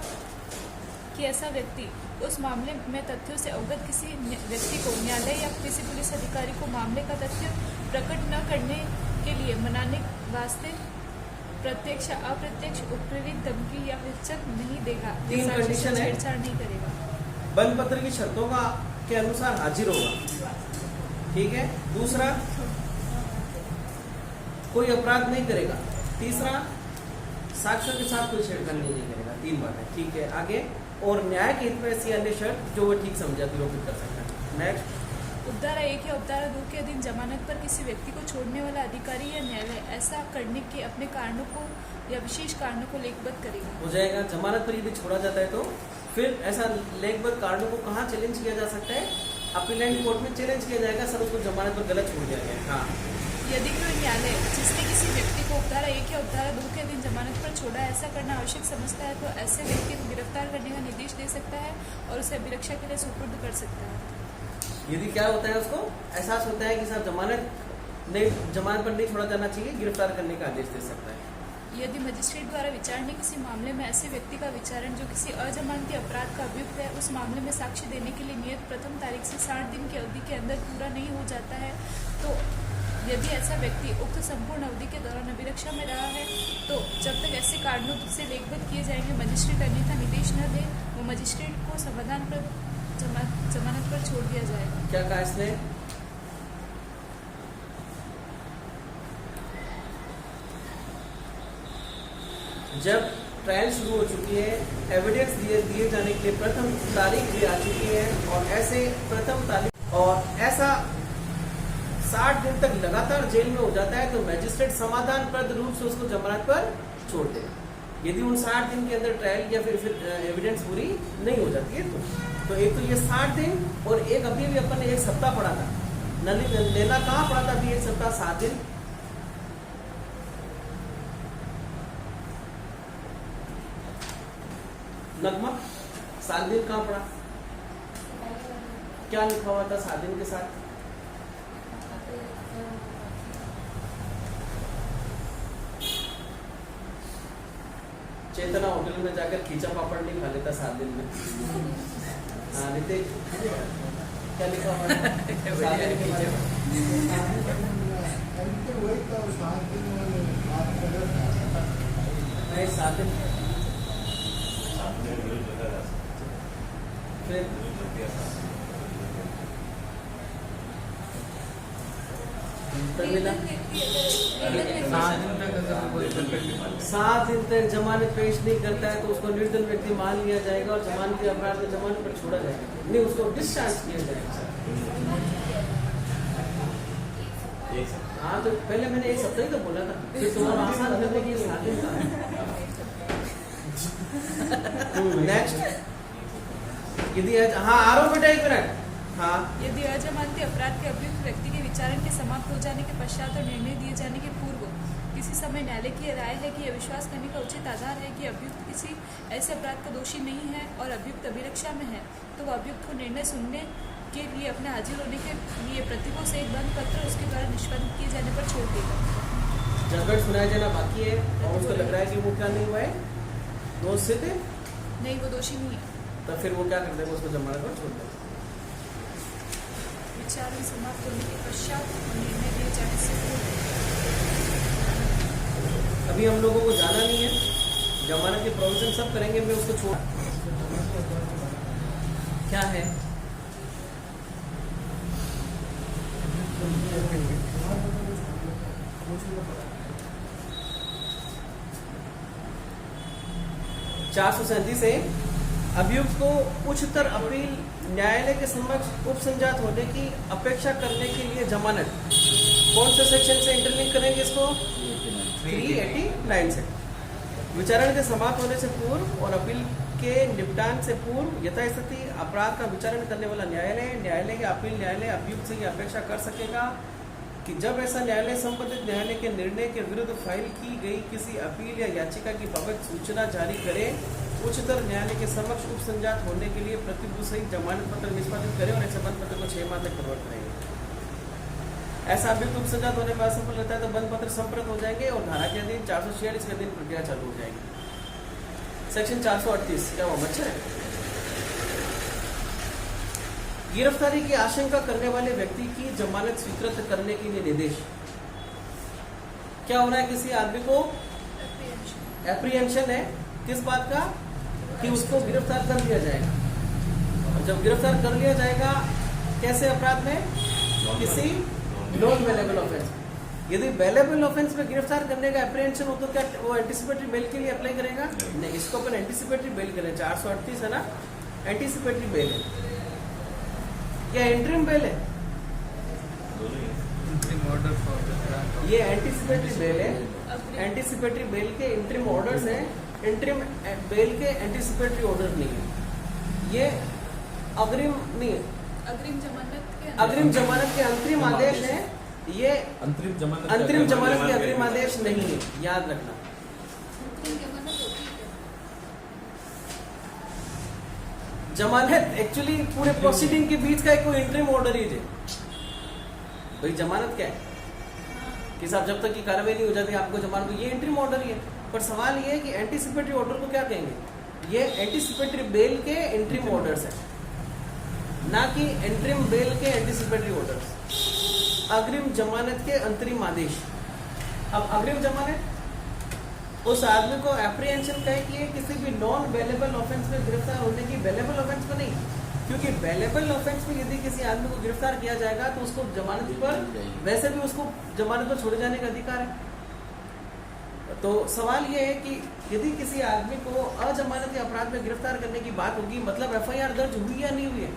कि ऐसा व्यक्ति उस मामले में तथ्यों से अवगत किसी व्यक्ति को न्यायालय या किसी पुलिस अधिकारी को मामले का तथ्य प्रकट न करने के लिए मनाने वास्ते प्रत्यक्ष अप्रत्यक्ष उत्प्रेरित धमकी या हिचक नहीं देगा, 3 कंडीशन है, छेड़छाड़ नहीं करेगा, बंद पत्र की शर्तों के अनुसार हाजिर होगा, ठीक है। दूसरा, कोई अपराध नहीं करेगा। तीसरा, साक्ष्यों के साथ कोई छेड़खानी नहीं करेगा। 3 बातें, ठीक है। आगे, और न्याय के हित में ऐसी अन्य शर्त जो वो ठीक समझा विरोपित कर सकता है। नेक्स्ट, उपधारा 1 या उपधारा 2 के अधीन जमानत पर किसी व्यक्ति को छोड़ने वाला अधिकारी या न्यायालय ऐसा करने के अपने कारणों को या विशेष कारणों को लेखबद्ध करेगा। हो जाएगा। जमानत पर यदि छोड़ा जाता है तो फिर ऐसा लेखबद्ध कारणों को कहाँ चैलेंज किया जा सकता है? अपीलेंट कोर्ट में चैलेंज किया जाएगा, सर उसको जमानत पर गलत छोड़ दिया गया। हाँ, यदि कोई न्यायालय जिसने किसी व्यक्ति को उपधारा 1 या उपधारा 2 के अधीन जमानत पर छोड़ा ऐसा करना आवश्यक समझता है तो ऐसे व्यक्ति को गिरफ्तार करने का निर्देश दे सकता है और उसे अभिरक्षा के लिए सुपुर्द कर सकता है। यदि क्या होता है, उसको एहसास होता है कि साहब जमानत पर नहीं छोड़ा जाना चाहिए, गिरफ्तार करने का आदेश दे सकता है। यदि मजिस्ट्रेट द्वारा विचारणीय किसी मामले में ऐसे व्यक्ति का विचारण जो किसी अजमानती अपराध का अभियुक्त है उस मामले में साक्ष्य देने के लिए नियत प्रथम तारीख से 60 दिन की अवधि के अंदर पूरा नहीं हो जाता है तो यदि ऐसा व्यक्ति उक्त संपूर्ण अवधि के दौरान अभिरक्षा में रहा है तो जब तक ऐसे कारणों से लेखबद्ध किए जाएंगे मजिस्ट्रेट अन्यथा निर्देश न दे वो मजिस्ट्रेट को समाधान पर जमानत पर छोड़ दिया जाएगा। क्या कहा इसने? जब ट्रायल शुरू हो चुकी है, एविडेंस दिए जाने के लिए प्रथम तारीख भी आ चुकी है और ऐसे प्रथम तारीख और ऐसा 60 दिन तक लगातार जेल में हो जाता है तो मैजिस्ट्रेट समाधानप्रद रूप से उसको जमानत पर छोड़ देगा। यदि उन 60 दिन के अंदर ट्रायल या फिर एविडेंस पूरी नहीं हो जाती है तो एक तो ये 60 दिन और एक अभी भी अपन ने 1 सप्ताह पढ़ा था। लेना कहाँ पड़ा था अभी 1 सप्ताह 7 दिन। नगमा 7 दिन कहाँ पड़ा? क्या लिखा हुआ था 7 दिन के साथ? चेतना होटल में जाकर खींचा पापड़ नहीं खा लेता 7 दिन में। हाँ नितिन, क्या लिखा हुआ है? 7 दिन के बाद वही तो 7 दिन में बात कर रहा था। नहीं 7 दिन फिर 7 दिन तक जमानत पेश नहीं करता है तो उसको निर्दल व्यक्ति मान लिया जाएगा और जमानती अपराध में जमानत पर छोड़ा जाएगा, नहीं उसको डिस्चार्ज किया जाएगा। हाँ तो पहले मैंने 1 सप्ताह ही तो बोला था, फिर तुम्हारा आसान करने की 7 दिन का। नेक्स्ट, यदि हाँ आरोप बेटा 1 मिनट। हाँ, यदि अजमानती अपराध के अभियुक्त व्यक्ति के विचारण के समाप्त हो जाने के पश्चात और निर्णय दिए जाने के पूर्व किसी समय न्यायालय की राय है कि यह विश्वास करने का उचित आधार है कि अभियुक्त किसी ऐसे अपराध का दोषी नहीं है और अभियुक्त अभिरक्षा में है तो वह अभियुक्त को निर्णय सुनने के लिए अपने हाजिर होने के लिए प्रतिभूत से एक बंद पत्र उसके द्वारा निष्पादित किए जाने पर छोड़ देगा। जजमेंट सुनाया जाना बाकी है और उसको लग रहा है कि वो क्या नहीं हुआ है, दोष सिद्ध नहीं, वो दोषी नहीं है, तो फिर वो क्या कर देगा, उसको जमानत पर छोड़ देगा। विचारण समाप्त होने के पश्चात और निर्णय दिए जाने से पूर्व। अभी हम लोगों को जाना नहीं है, जमानत के प्रोविजन सब करेंगे, मैं उसको छोड़ क्या है चार सौ 37 है। अभियुक्त को उच्चतर अपील न्यायालय के समक्ष उपसंजात होने की अपेक्षा करने के लिए जमानत कौन से सेक्शन से इंटरलिंक करेंगे इसको? 389 से। विचारण के समाप्त होने से पूर्व और अपील के निपटान से पूर्व यथास्थिति अपराध का विचारण करने वाला न्यायालय के अपील न्यायालय अभियुक्त से यह अपेक्षा कर सकेगा कि जब ऐसा न्यायालय संबंधित न्यायालय के निर्णय के विरुद्ध फाइल की गई किसी अपील या याचिका की बाबत सूचना जारी करे, उच्चतर न्यायालय के समक्ष उपसंजात होने के लिए प्रतिभूत सहित जमानत पत्र निष्पादित करे और ऐसे बंद पत्र को 6 माह तक प्रवर्त करेंगे। ऐसा अभियुक्त उपसंजात होने पर असफल रहता है तो बंद पत्र संप्रत हो जाएंगे और धारा के अधीन 446 के अधीन प्रक्रिया चालू हो जाएगी। सेक्शन 438 क्या हुआ मच्छर है? गिरफ्तारी की आशंका करने वाले व्यक्ति की जमानत स्वीकृत करने के लिए निर्देश। क्या हो रहा है, किसी आदमी को एप्रीहेंशन है किस बात का कि उसको गिरफ्तार कर लिया जाएगा और जब गिरफ्तार कर लिया जाएगा कैसे अपराध में? किसी नॉन वेलेबल ऑफेंस। यदि वेलेबल ऑफेंस में गिरफ्तार करने का एप्रीहेंशन हो तो क्या वो एंटीसिपेटरी बेल के लिए अप्लाई करेगा? नहीं, इसको अपन एंटीसिपेटरी बेल करें। 438 है ना, एंटीसिपेटरी बेल है या इंटरिम बेल है? ऑर्डर फॉर ये एंटीसिपेटरी बेल है। एंटीसिपेटरी बेल के इंटरिम ऑर्डर्स हैं, इंटरिम बेल के एंटीसिपेटरी ऑर्डर नहीं है। ये अग्रिम नहीं है, अग्रिम जमानत के अग्रिम जमानत के अंतरिम आदेश है। ये अंतरिम जमानत अंतरिम जमानत के अग्रिम आदेश नहीं है, याद रखना। अंतरिम जमानत होती है। जमानत एक्चुअली पूरे प्रोसीडिंग के बीच का एक कोई इंटरिम ऑर्डर ही है। भाई जमानत क्या है कि साहब जब तक की कार्रवाई नहीं हो जाती आपको जमानत, ये इंटरिम ऑर्डर ही है। पर सवाल ये है कि एंटीसिपेटरी ऑर्डर को क्या कहेंगे? ये एंटीसिपेटरी बेल के इंटरिम ऑर्डर्स है, ना कि इंटरिम बेल के एंटीसिपेटरी ऑर्डर्स। अग्रिम जमानत के अंतरिम आदेश। अब अग्रिम जमानत उस आदमी को एप्रीहेंशन कहे कि किसी भी नॉन वेलेबल ऑफेंस में गिरफ्तार होने की, वेलेबल ऑफेंस में नहीं, क्योंकि वेलेबल ऑफेंस में यदि किसी आदमी को गिरफ्तार किया जाएगा तो उसको जमानत पर, वैसे भी उसको जमानत पर छोड़े जाने का अधिकार है। तो सवाल ये है कि यदि किसी आदमी को अजमानती अपराध में गिरफ्तार करने की बात होगी, मतलब एफआईआर दर्ज हुई या नहीं हुई है?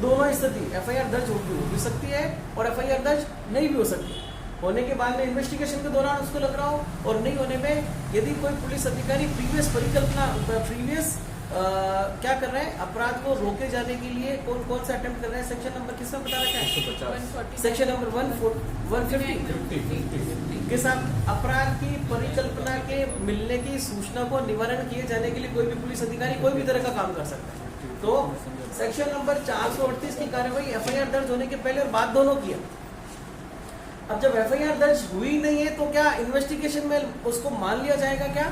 दोनों स्थिति, एफआईआर दर्ज हो भी सकती है और एफआईआर दर्ज नहीं भी हो सकती। होने के बाद में इन्वेस्टिगेशन के दौरान उसको लग रहा हो, और नहीं होने में यदि कोई पुलिस अधिकारी प्रीवियस परिकल्पना, प्रीवियस क्या कर रहे हैं, अपराध को रोके जाने के लिए कौन कौन सा अटेम्प्ट कर रहे हैं, सेक्शन नंबर किसमें बता रखा है? 150 सेक्शन नंबर 150 के साथ अपराध की परिकल्पना के मिलने की सूचना को निवारण किए जाने के लिए कोई भी पुलिस अधिकारी कोई भी तरह का काम कर सकता है। तो सेक्शन नंबर 438 की कार्रवाई एफआईआर दर्ज होने के पहले और बाद दोनों किया। अब जब एफआईआर दर्ज हुई नहीं है तो क्या इन्वेस्टिगेशन में उसको मान लिया जाएगा क्या?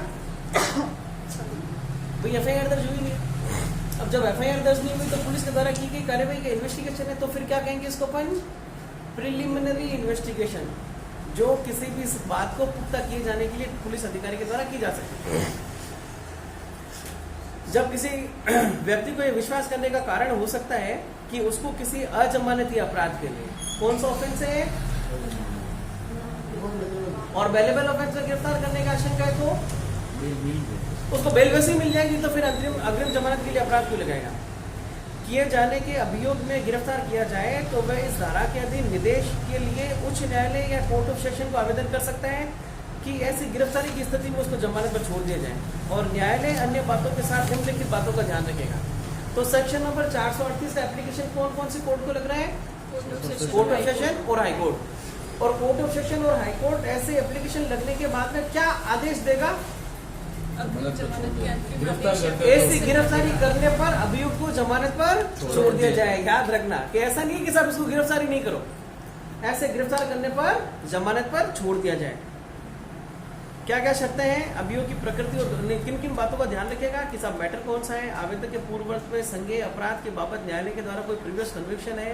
भाई एफआईआर दर्ज हुई नहीं। अब जब एफआईआर दर्ज नहीं हुई तो पुलिस के द्वारा की गई कार्रवाई का इन्वेस्टिगेशन है, तो फिर क्या कहेंगे इसको अपन? प्रिलिमिनरी इन्वेस्टिगेशन, जो किसी भी बात को पुख्ता किए जाने के लिए पुलिस अधिकारी के द्वारा की जा सकती है। जब किसी व्यक्ति को यह विश्वास करने का कारण हो सकता है कि उसको किसी अजमानती अपराध के लिए, कौन सा ऑफेंस है, और वेलेबल ऑफेंस में गिरफ्तार करने का आशंका है तो उसको बेल वैसे ही मिल जाएगी, तो फिर अग्रिम जमानत के लिए अपराध क्यों लगाएगा? किए जाने के अभियोग में गिरफ्तार किया जाए तो वह इस धारा के अधीन निर्देश के लिए उच्च न्यायालय या कोर्ट ऑफ सेशन को आवेदन कर सकता है कि ऐसी गिरफ्तारी की स्थिति में उसको जमानत पर छोड़ दिया जाए, और न्यायालय अन्य बातों के साथ निम्नलिखित बातों का ध्यान रखेगा। तो सेक्शन नंबर 438 का एप्लीकेशन कौन कौन सी कोर्ट को लग रहा है? कोर्ट ऑफ सेशन और हाई कोर्ट। और कोर्ट ऑफ सेशन और हाई कोर्ट ऐसे एप्लीकेशन लगने के बाद में क्या आदेश देगा? ऐसी गिरफ्तारी करने पर अभियुक्त को जमानत पर छोड़ दिया जाए। याद रखना कि ऐसा नहीं कि साहब इसको गिरफ्तारी नहीं करो, ऐसे गिरफ्तार करने पर जमानत पर छोड़ दिया जाए। क्या क्या शर्तें हैं? अभियोग की प्रकृति और किन किन बातों का ध्यान रखेगा कि साहब मैटर कौन सा है, आवेदक के पूर्ववर्ष में संज्ञेय अपराध के बाबत न्यायालय के द्वारा कोई प्रीवियस कन्विक्शन है,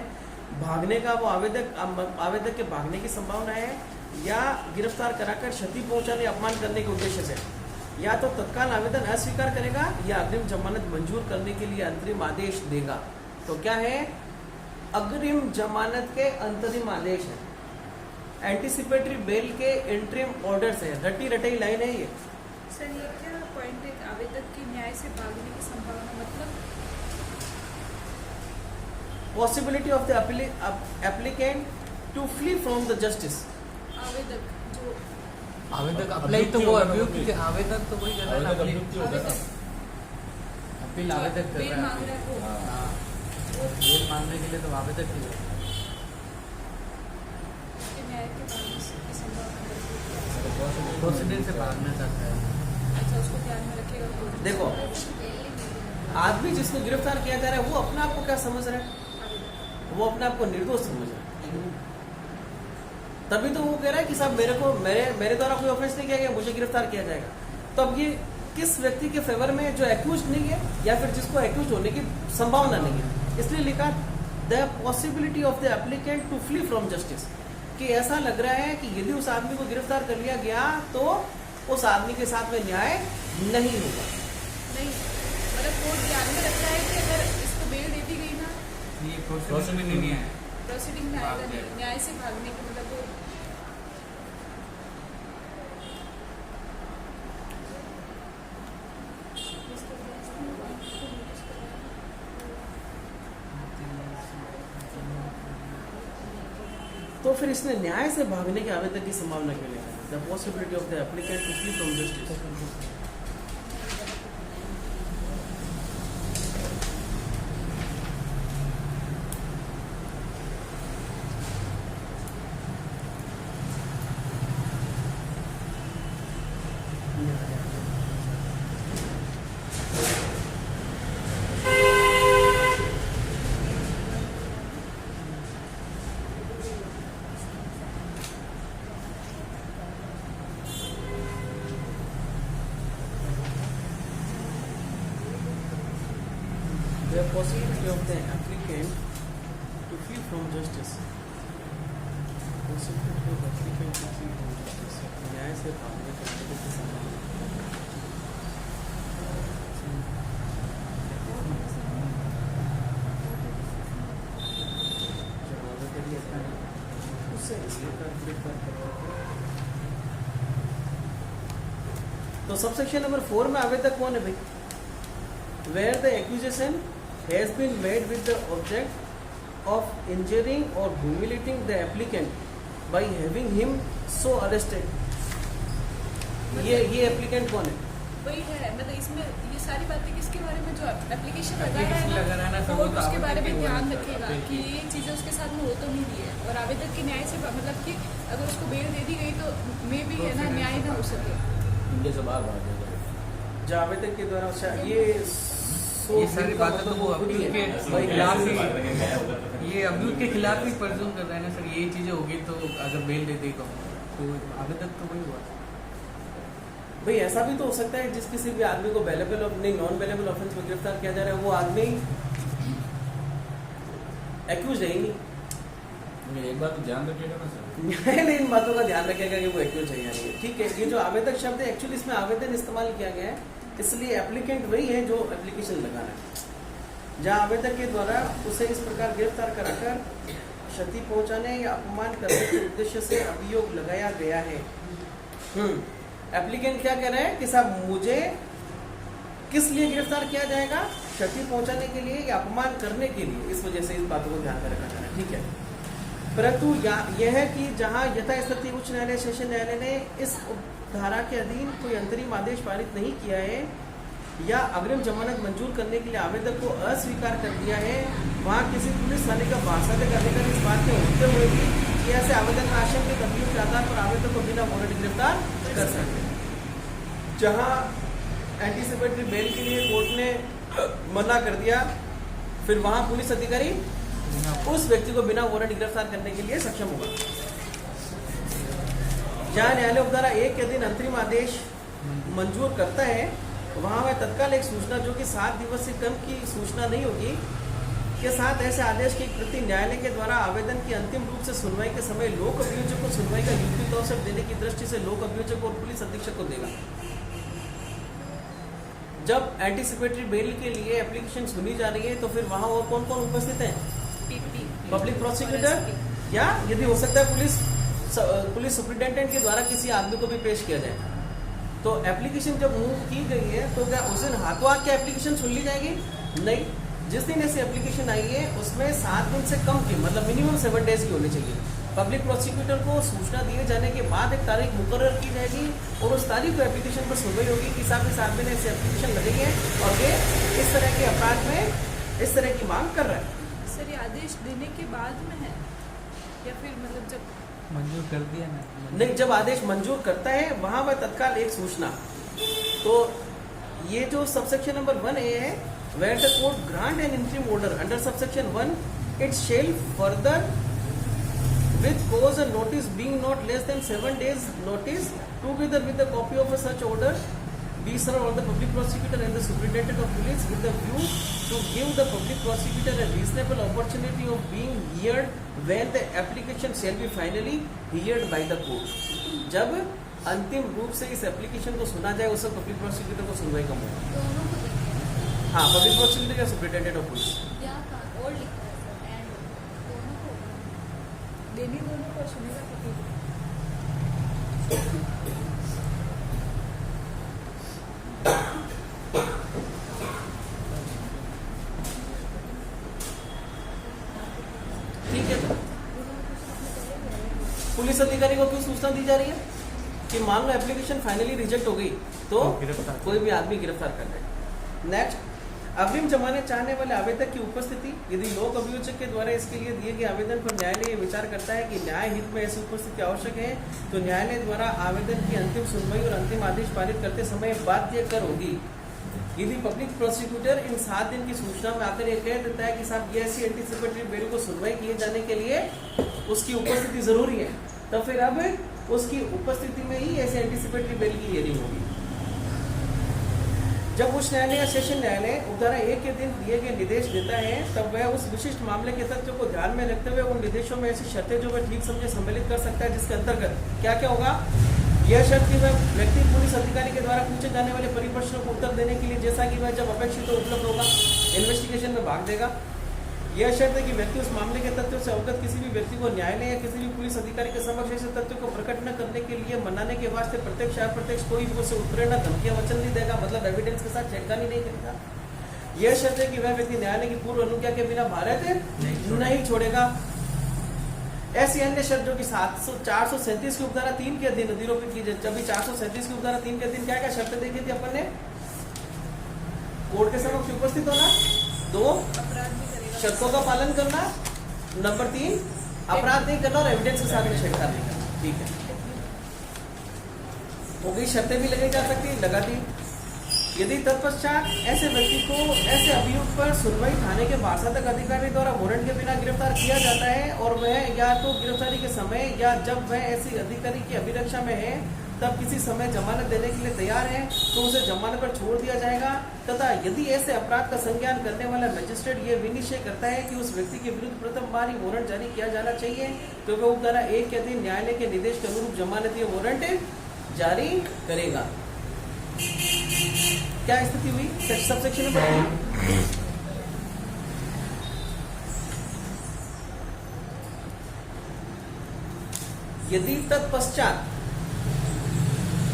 भागने का वो आवेदक के भागने की संभावना है, या गिरफ्तार कराकर क्षति पहुंचाने, अपमान करने के उद्देश्य से, या तो तत्काल आवेदन अस्वीकार करेगा या अग्रिम जमानत मंजूर करने के लिए अंतरिम आदेश देगा। तो क्या है? अग्रिम जमानत के अंतरिम आदेश है, एंटीसिपेटरी बेल के इंटरिम ऑर्डर्स है। रटी रटाई लाइन है ये। सर ये क्या पॉइंट है, आवेदक की न्याय से भागने की संभावना, मतलब possibility of the applicant to flee from the justice. आवेदक जो आवेदक अप्लाई तो वो अभियुक्त, आवेदन तो वही कर रहा है ना, आवेदक अभियुक्त होगा ना। अपील आवेदक कर बेल रहा मांग रहा है वो। हाँ, और बेल मांगने के लिए तो आवेदक ही है। उसके न्याय के भागने की संभावना बढ़ती है। प्रोसीडिंग से भागना चाहता है। अच्छा, उसको ध्यान में रखेगा कोर्ट। देखो, आदमी जिसको गिरफ्तार किया जा रहा है वो अपने आप को क्या समझ रहा है? वो अपने आप को निर्दोष समझ रहा है, तभी तो वो कह रहा है कि साहब मेरे द्वारा कोई ऑफेंस नहीं किया गया, मुझे गिरफ्तार किया जाएगा। तो अब ये किस व्यक्ति के फेवर में, जो एक्यूज नहीं है या फिर जिसको एक्यूज होने की संभावना नहीं है, इसलिए लिखा the possibility of the applicant to flee from justice, कि ऐसा लग रहा है कि यदि उस आदमी को गिरफ्तार कर लिया गया तो उस आदमी के साथ में न्याय नहीं होगा। नहीं, मतलब कोर्ट ध्यान में रखता है कि अगर इसको बेल दे दी गई ना, ये प्रोसीडिंग में नहीं है, प्रोसीडिंग में आएगा नहीं, न्याय से भागने के मतलब वो तो फिर इसने न्याय से भागने के आवेदन की संभावना क्यों लेना है? The possibility of the applicant to flee from justice. The possibility of the applicant to flee from justice. Possibility of applicant to flee from justice. न्याय से भागने का आवेदन की संभावना। जब आवेदन लिखा है, उससे इसलिए कैलकुलेट करवाते हैं। तो सबसेक्शन नंबर 4 में आवेदक कौन है भाई? Where the accusation has been made with the object of injuring or humiliating the applicant by having him so arrested. ये एप्लीकेंट कौन है? वही है, मतलब इसमें ये सारी बातें किसके बारे में, जो एप्लीकेशन लगा Application लगा रहा है ना, है तो ना, वो कोर्ट तो उसके बारे में आवेदक की ध्यान वो रखेगा है, कि ये चीज़ें उसके साथ में हो तो नहीं रही है, और आवेदक के न्याय से मतलब कि अगर उसको बेल दे दी गई तो मे भी है ना न्याय ना हो सके। इंडिया से बाहर भाग जाएगा। जो आवेदक के द्वारा ये सारी बातें तो वो अब्यूज के खिलाफ ही, ये अब्यूज के खिलाफ ही प्रज्यूम कर रहे हैं ना सर। ये चीजें होगी तो अगर बेल दे देगा तो आवेदक तो वही हुआ। भाई ऐसा भी तो हो सकता है जिस किसी भी आदमी को बेलेबल नहीं नॉन बेलेबल ऑफेंस में गिरफ्तार किया जा रहा है वो आदमी एक्यूज है ही नहीं। एक बात ध्यान रखिएगा ना सर, न्यायालय इन बातों का ध्यान रखेगा कि वो एक्यूज है या नहीं है। ठीक है, ये जो आवेदक शब्द है एक्चुअली इसमें आवेदन इस्तेमाल किया गया है, इसलिए एप्लीकेंट वही है जो एप्लीकेशन लगाना है। जहाँ आवेदक के द्वारा उसे इस प्रकार गिरफ्तार कराकर क्षति पहुंचाने या अपमान करने के उद्देश्य से अभियोग लगाया गया है। एप्लीकेंट क्या कह रहे हैं कि साहब मुझे किस लिए गिरफ्तार किया जाएगा? क्षति पहुंचाने के लिए या अपमान करने के लिए। इस वजह से इस बातों को ध्यान में रखा जा रहा है। ठीक है, परंतु यह है कि जहां यथास्थिति उच्च न्यायालय सेशन न्यायालय ने इस धारा के अधीन कोई अंतरिम आदेश पारित नहीं किया है या अग्रिम जमानत मंजूर करने के लिए आवेदक को अस्वीकार कर दिया है, वहां किसी पुलिस थाने का बासाधक अधिकारी इस बात के होते हुए भी कि ऐसे आवेदन का आशंकित अभियोग के आधार पर आवेदक को बिना वारंट गिरफ्तार कर सकते हैं। जहां एंटीसिपेटरी बेल के लिए कोर्ट ने मना कर दिया, फिर वहां पुलिस अधिकारी उस व्यक्ति को बिना वारंट गिरफ्तार करने के लिए सक्षम होगा। जहां न्यायालय उपधारा 1 के अधीन अंतरिम आदेश मंजूर करता है, वहां वह तत्काल एक सूचना जो कि 7 दिवस से कम की सूचना नहीं होगी के साथ ऐसे आदेश की प्रति न्यायालय के द्वारा आवेदन की अंतिम रूप से सुनवाई के समय लोक अभियोजक को सुनवाई का लिखित अवसर देने की दृष्टि से लोक अभियोजक और पुलिस अधीक्षक को देगा। जब एंटीसिपेटरी बेल के लिए एप्लीकेशन सुनी जा रही है तो फिर वहां और कौन कौन उपस्थित है? पब्लिक प्रोसिक्यूटर या यदि हो सकता है पुलिस सुप्रिंटेंडेंट के द्वारा किसी आदमी को भी पेश किया जाए। तो एप्लीकेशन जब मूव की गई है तो क्या उस दिन हाथों हाथ क्या एप्लीकेशन सुन ली जाएगी? नहीं, जिस दिन ऐसी एप्लीकेशन आई है उसमें 7 दिन से कम की मतलब मिनिमम 7 डेज की होनी चाहिए। पब्लिक प्रोसिक्यूटर को सूचना दिए जाने के बाद एक तारीख मुकर्रर की जाएगी और उस तारीख को एप्लीकेशन पर सुनवाई होगी कि साहब इस आदमी ने ऐसी एप्लीकेशन लगाई है और ये इस तरह के अपराध में इस तरह की मांग कर रहा है। सर ये आदेश देने के बाद में है या फिर मतलब जब मंजूर कर दिया ना? नहीं, जब आदेश मंजूर करता है वहां वह तत्काल एक सूचना। तो ये जो सबसेक्शन नंबर 1A है, where the court grant an interim order under subsection 1, it shall further with cause and notice being not less than 7 days notice together with the copy of a such order be served on the public prosecutor and the superintendent of police with the view to give the public prosecutor a reasonable opportunity of being heard when the application shall be finally heard by the court। जब अंतिम रूप से इस application को सुना जाए उस public prosecutor को सुनवाई का मौका। दोनों को देंगे हाँ, पब्लिक प्रोसिक्यूटर या सुप्रिंटेंडेंट ऑफ पुलिस। या और लिखा है सर एंड दोनों को इन्हीं दोनों को सुनेगा वकील। ठीक है, तो पुलिस अधिकारी को क्यों सूचना दी जा रही है कि मान लो एप्लीकेशन फाइनली रिजेक्ट हो गई तो गिरफ्तार। कोई भी आदमी गिरफ्तार कर ले। नेक्स्ट, अग्रिम जमाने चाहने वाले आवेदक की उपस्थिति। यदि लोक अभियोजक के द्वारा इसके लिए दिए गए आवेदन पर न्यायालय ये विचार करता है कि न्याय हित में ऐसी उपस्थिति आवश्यक है, तो न्यायालय द्वारा आवेदन की अंतिम सुनवाई और अंतिम आदेश पारित करते समय बाध्य कर होगी। यदि पब्लिक प्रोसिक्यूटर इन 7 दिन की सूचना में आकर ये कह देता है कि साहब ये ऐसी एंटीसिपेटरी बेल को सुनवाई किए जाने के लिए उसकी उपस्थिति जरूरी है, तो फिर अब उसकी उपस्थिति में ही ऐसे एंटीसिपेटरी बेल की हियरिंग होगी। जब उच्च न्यायालय या सेशन न्यायालय उपधारा 1 के दिन दिए गए निर्देश देता है, तब वह उस विशिष्ट मामले के तथ्यों को ध्यान में रखते हुए उन निर्देशों में ऐसी शर्तें जो वह ठीक समझे सम्मिलित कर सकता है, जिसके अंतर्गत क्या क्या होगा। यह शर्त कि वह व्यक्ति पुलिस अधिकारी के द्वारा पूछे जाने वाले परिप्रश्नों को उत्तर देने के लिए जैसा कि वह जब अपेक्षित हो उपलब्ध होगा, इन्वेस्टिगेशन में भाग देगा। यह शर्त है कि व्यक्ति उस मामले के तथ्यों से अवगत किसी भी व्यक्ति को न्यायालय या किसी भी पुलिस अधिकारी के समक्ष ऐसे तथ्यों को प्रकट न करने के लिए मनाने के वास्ते प्रत्यक्ष या अप्रत्यक्ष कोई भी उसे उत्प्रेरणा, धमकियां, वचन नहीं देगा, मतलब एविडेंस के साथ छेड़खानी नहीं करेगा। यह शर्त है कि वह व्यक्ति न्यायालय की पूर्व अनुज्ञा के बिना भारत नहीं छोड़ेगा। ऐसी अन्य शर्त जो कि 437 की उपधारा 3 के अधीन निरूपित की जाए। जब 437 की उपधारा 3 के अधीन क्या क्या शर्तें देखी थी अपन ने? कोर्ट के समक्ष उपस्थित होना, 2 अपराध भी करेगा, शर्तों का पालन करना, नंबर 3 अपराध नहीं करना और एविडेंस के साथ में छेड़खानी नहीं करना। ठीक है, हो गई। शर्तें भी लगाई जा सकती है, लगा दी। यदि तत्पश्चात ऐसे व्यक्ति को ऐसे अभियुक्त पर सुनवाई थाने के बारसातक अधिकारी द्वारा वारंट के बिना गिरफ्तार किया जाता है और वह या तो गिरफ्तारी के समय या जब वह ऐसी अधिकारी की अभिरक्षा में है तब किसी समय जमानत देने के लिए तैयार है, तो उसे जमानत पर छोड़ दिया जाएगा। तथा यदि ऐसे अपराध का संज्ञान करने वाला मजिस्ट्रेट ये विनिश्चय करता है कि उस व्यक्ति के विरुद्ध प्रथम बार ही वारंट जारी किया जाना चाहिए, तो वह उपधारा 1 के अधीन न्यायालय के निर्देश के अनुरूप जमानत या वारंट जारी करेगा। क्या स्थिति हुई सबसेक्शन नंबर 3? यदि तत्पश्चात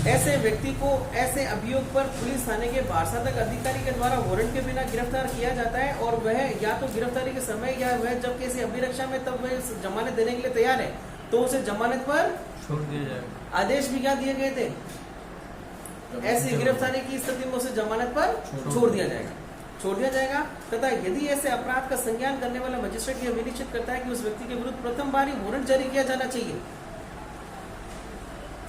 ऐसे व्यक्ति को ऐसे अभियोग पर पुलिस थाने के बारसातक अधिकारी के द्वारा वारंट के बिना गिरफ्तार किया जाता है और वह या तो गिरफ्तारी के समय या वह जब किसी अभिरक्षा में तब वह जमानत देने के लिए तैयार है, तो उसे जमानत पर छोड़ दिया जाएगा। आदेश भी क्या दिए गए थे? ऐसी गिरफ्तारी की स्थिति में उसे जमानत पर छोड़ दिया जाएगा। तथा यदि ऐसे अपराध का संज्ञान करने वाला मजिस्ट्रेट यह विनिश्चित करता है कि उस व्यक्ति के विरुद्ध प्रथम बार ही वारंट जारी किया जाना चाहिए।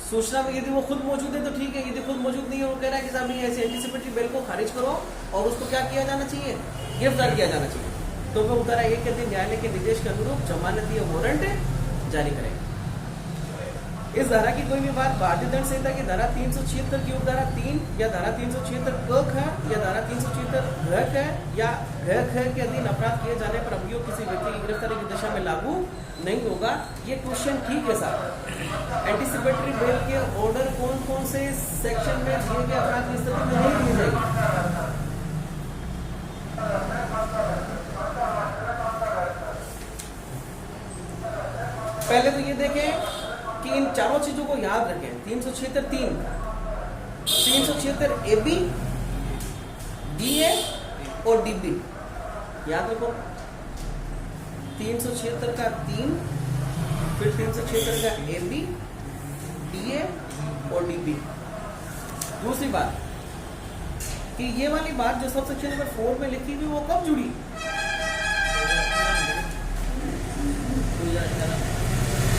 सूचना में यदि वो खुद मौजूद है तो ठीक है, यदि खुद मौजूद नहीं है, वो कह रहा है कि साहब ऐसे एंटीसिपेटरी बेल को खारिज करो और उसको क्या किया जाना चाहिए? गिरफ्तार किया जाना चाहिए, तो वह उपधारा 1 के दिन न्यायालय के निर्देश के अनुरूप जमानत या वारंट जारी करेगा। इस धारा की कोई भी बात भारतीय दंड संहिता की धारा 376 की उपधारा 3 या धारा 376 क ख या धारा 376 घ ख या घ ख के अधीन अपराध किए जाने पर अभियोग किसी व्यक्ति की गिरफ्तारी की दिशा में लागू नहीं होगा। ये क्वेश्चन ठीक है साहब। एंटीसिपेटरी बेल के ऑर्डर कौन कौन से सेक्शन में दिए गए अपराध की स्थिति में नहीं दी जाएगी? पहले तो ये देखें कि इन चारों चीजों को याद रखें। 376 3, 376 AB, DA और DB याद रखो। 376 का 3, फिर 376 का AB, DA और DB। दूसरी बात कि ये वाली बात जो सब सेक्शन नंबर 4 में लिखी हुई वो कब जुड़ी?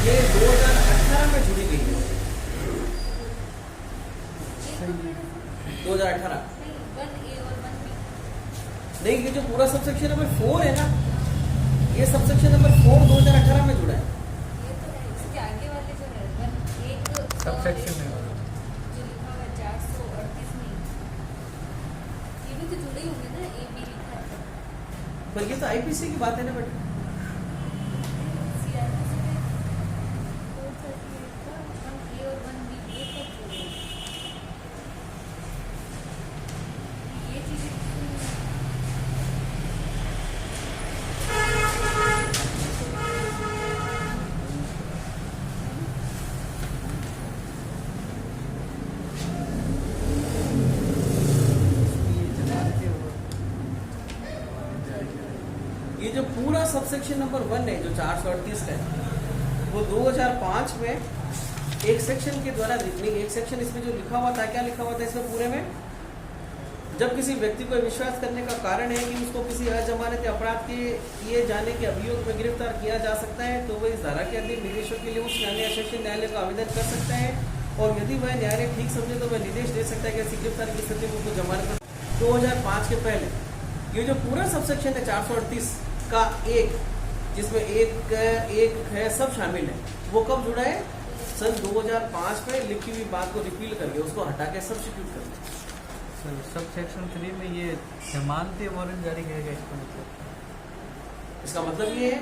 ये 2018 में जुड़ी गई है। 2018 नहीं, ये जो पूरा सबसेक्शन नंबर 4 है ना, ये सबसेक्शन नंबर 4 2018 में जुड़ा है। ये तो है, इसके आगे वाले जो है एक सबसेक्शन है जो लिखा हुआ है 438 में, ये भी तो जुड़े ही होंगे ना, ए बी लिखा है। पर ये तो आईपीसी की बात है ना बेटा। सबसेक्शन नंबर 1 है जो 438 का है, वो 2005 में एक सेक्शन के द्वारा एक सेक्शन इसमें जो लिखा हुआ था, क्या लिखा हुआ था इसमें पूरे में, जब किसी व्यक्ति को विश्वास करने का कारण है कि उसको किसी अजमानती अपराध के किए जाने के अभियोग में गिरफ्तार किया जा सकता है, तो वह इस धारा के अधीन निर्देशों के लिए उच्च न्यायालय या सेशन न्यायालय को आवेदन कर सकता है, और यदि वह न्यायालय ठीक समझे तो वह निर्देश दे सकता है कि ऐसी गिरफ्तारी की स्थिति में उसको जमानत पर। 2005 के पहले ये जो पूरा सबसेक्शन है 438 का एक, जिसमें एक है सब शामिल है, वो कब जुड़ा है? सन 2005 में लिखी हुई बात को रिपील करके उसको हटा के सब्स्टिट्यूट कर दिया। सर सब सेक्शन 3 में ये जमानती वारंट जारी करेगा, इसका मतलब ये है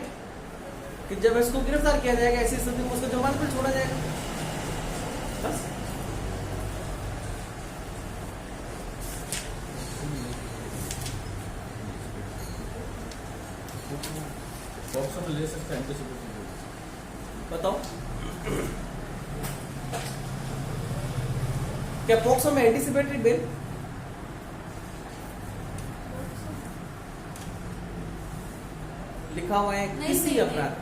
कि जब इसको गिरफ्तार किया जाएगा ऐसी स्थिति में उसको जमानत पर छोड़ा जाएगा, बस। पॉक्सो में ले सकते हैं एंटीसिपेटरी। बताओ क्या पॉक्सो में एंटीसिपेटरी बेल लिखा हुआ है? किसी अपराध,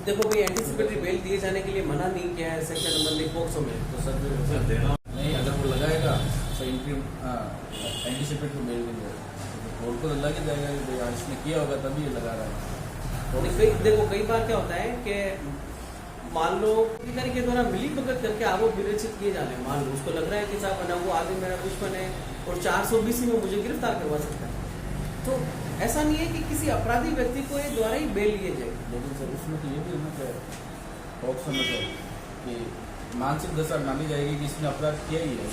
देखो भाई एंटीसिपेटरी बेल दिए जाने के लिए मना नहीं किया है सेक्शन नंबर 1 पॉक्सो में। तो सर देना नहीं, अगर वो लगाएगा तो एंटीसिपेटरी बेल के लिए कोर्ट को लग जाएगा कि भाई इसने किया होगा तभी ये लगा रहा है। देखो कई बार क्या होता है कि मान लो अधिकारी के द्वारा मिली भगत करके आरोप विवेचित किए जाने, मान लो उसको लग रहा है कि साहब ना वो आदमी मेरा दुश्मन है और 420 में मुझे गिरफ्तार करवा सकता है, तो ऐसा नहीं है कि किसी अपराधी व्यक्ति को ये द्वारा ही बेल लिए जाए। लेकिन सर उसमें तो ये भी होना चाहिए पॉक्सो में तो कि मानसिक दशा मानी जाएगी कि इसने अपराध किया ही है।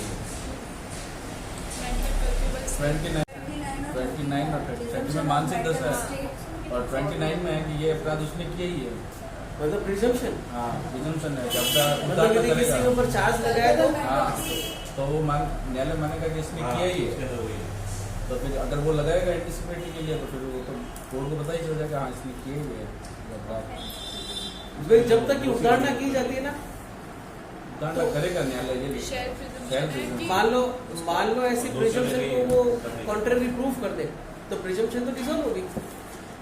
29 और 30 में मानसिक दशा है और 29 में है कि ये अपराध उसने किया ही है, मतलब प्रिजम्पशन। हाँ प्रिजम्पशन है कि अपराध मतलब यदि किसी के ऊपर चार्ज लगाया तो हाँ तो वो न्यायालय मानेगा कि इसने किया ही है। तो फिर अगर वो लगाएगा एंटीसिपेटरी के लिए तो फिर वो तो कोर्ट को पता ही चल जाएगा हाँ इसने किया ही है अपराध। भाई जब तक की उतारना की जाती है ना, उतारना करेगा न्यायालय ये नहीं। मान लो ऐसी प्रिजम्पशन को वो कॉन्ट्ररी प्रूफ कर दे तो प्रिजम्पशन तो डिसॉल्व होगी,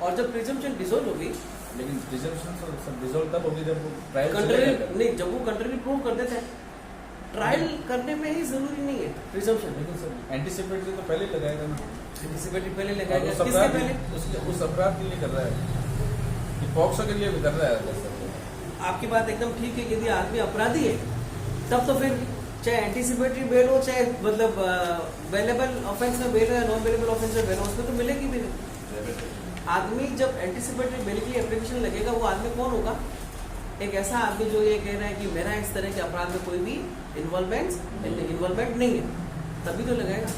और जब प्रिजम्पशन डिसॉल्व होगी, लेकिन प्रिजम्पशन तो सब डिसॉल्व तब होगी जब वो ट्रायल कंट्री नहीं, जब वो कंट्री प्रूव कर देते हैं, ट्रायल करने में ही जरूरी नहीं है प्रिजम्पशन। लेकिन सर एंटीसिपेटरी तो पहले लगाएगा ना, एंटीसिपेटरी पहले लगाएगा, उस किसके अपराध पहले? उस अपराध के लिए कर रहा है कि पॉक्सो के लिए भी कर रहा है। आपकी बात एकदम ठीक है, यदि आदमी अपराधी है तब तो फिर चाहे एंटीसिपेटरी बेल हो, चाहे मतलब वेलेबल ऑफेंस में बेल हो या नॉन वेलेबल ऑफेंस में बेल हो, उसमें तो मिलेगी भी नहीं। आदमी जब एंटीसिपेटरी बेल की एप्लीकेशन लगेगा, वो आदमी कौन होगा? एक ऐसा आदमी जो ये कह रहा है कि मेरा इस तरह के अपराध में कोई भी इन्वॉल्वमेंट नहीं है, तभी तो लगाएगा।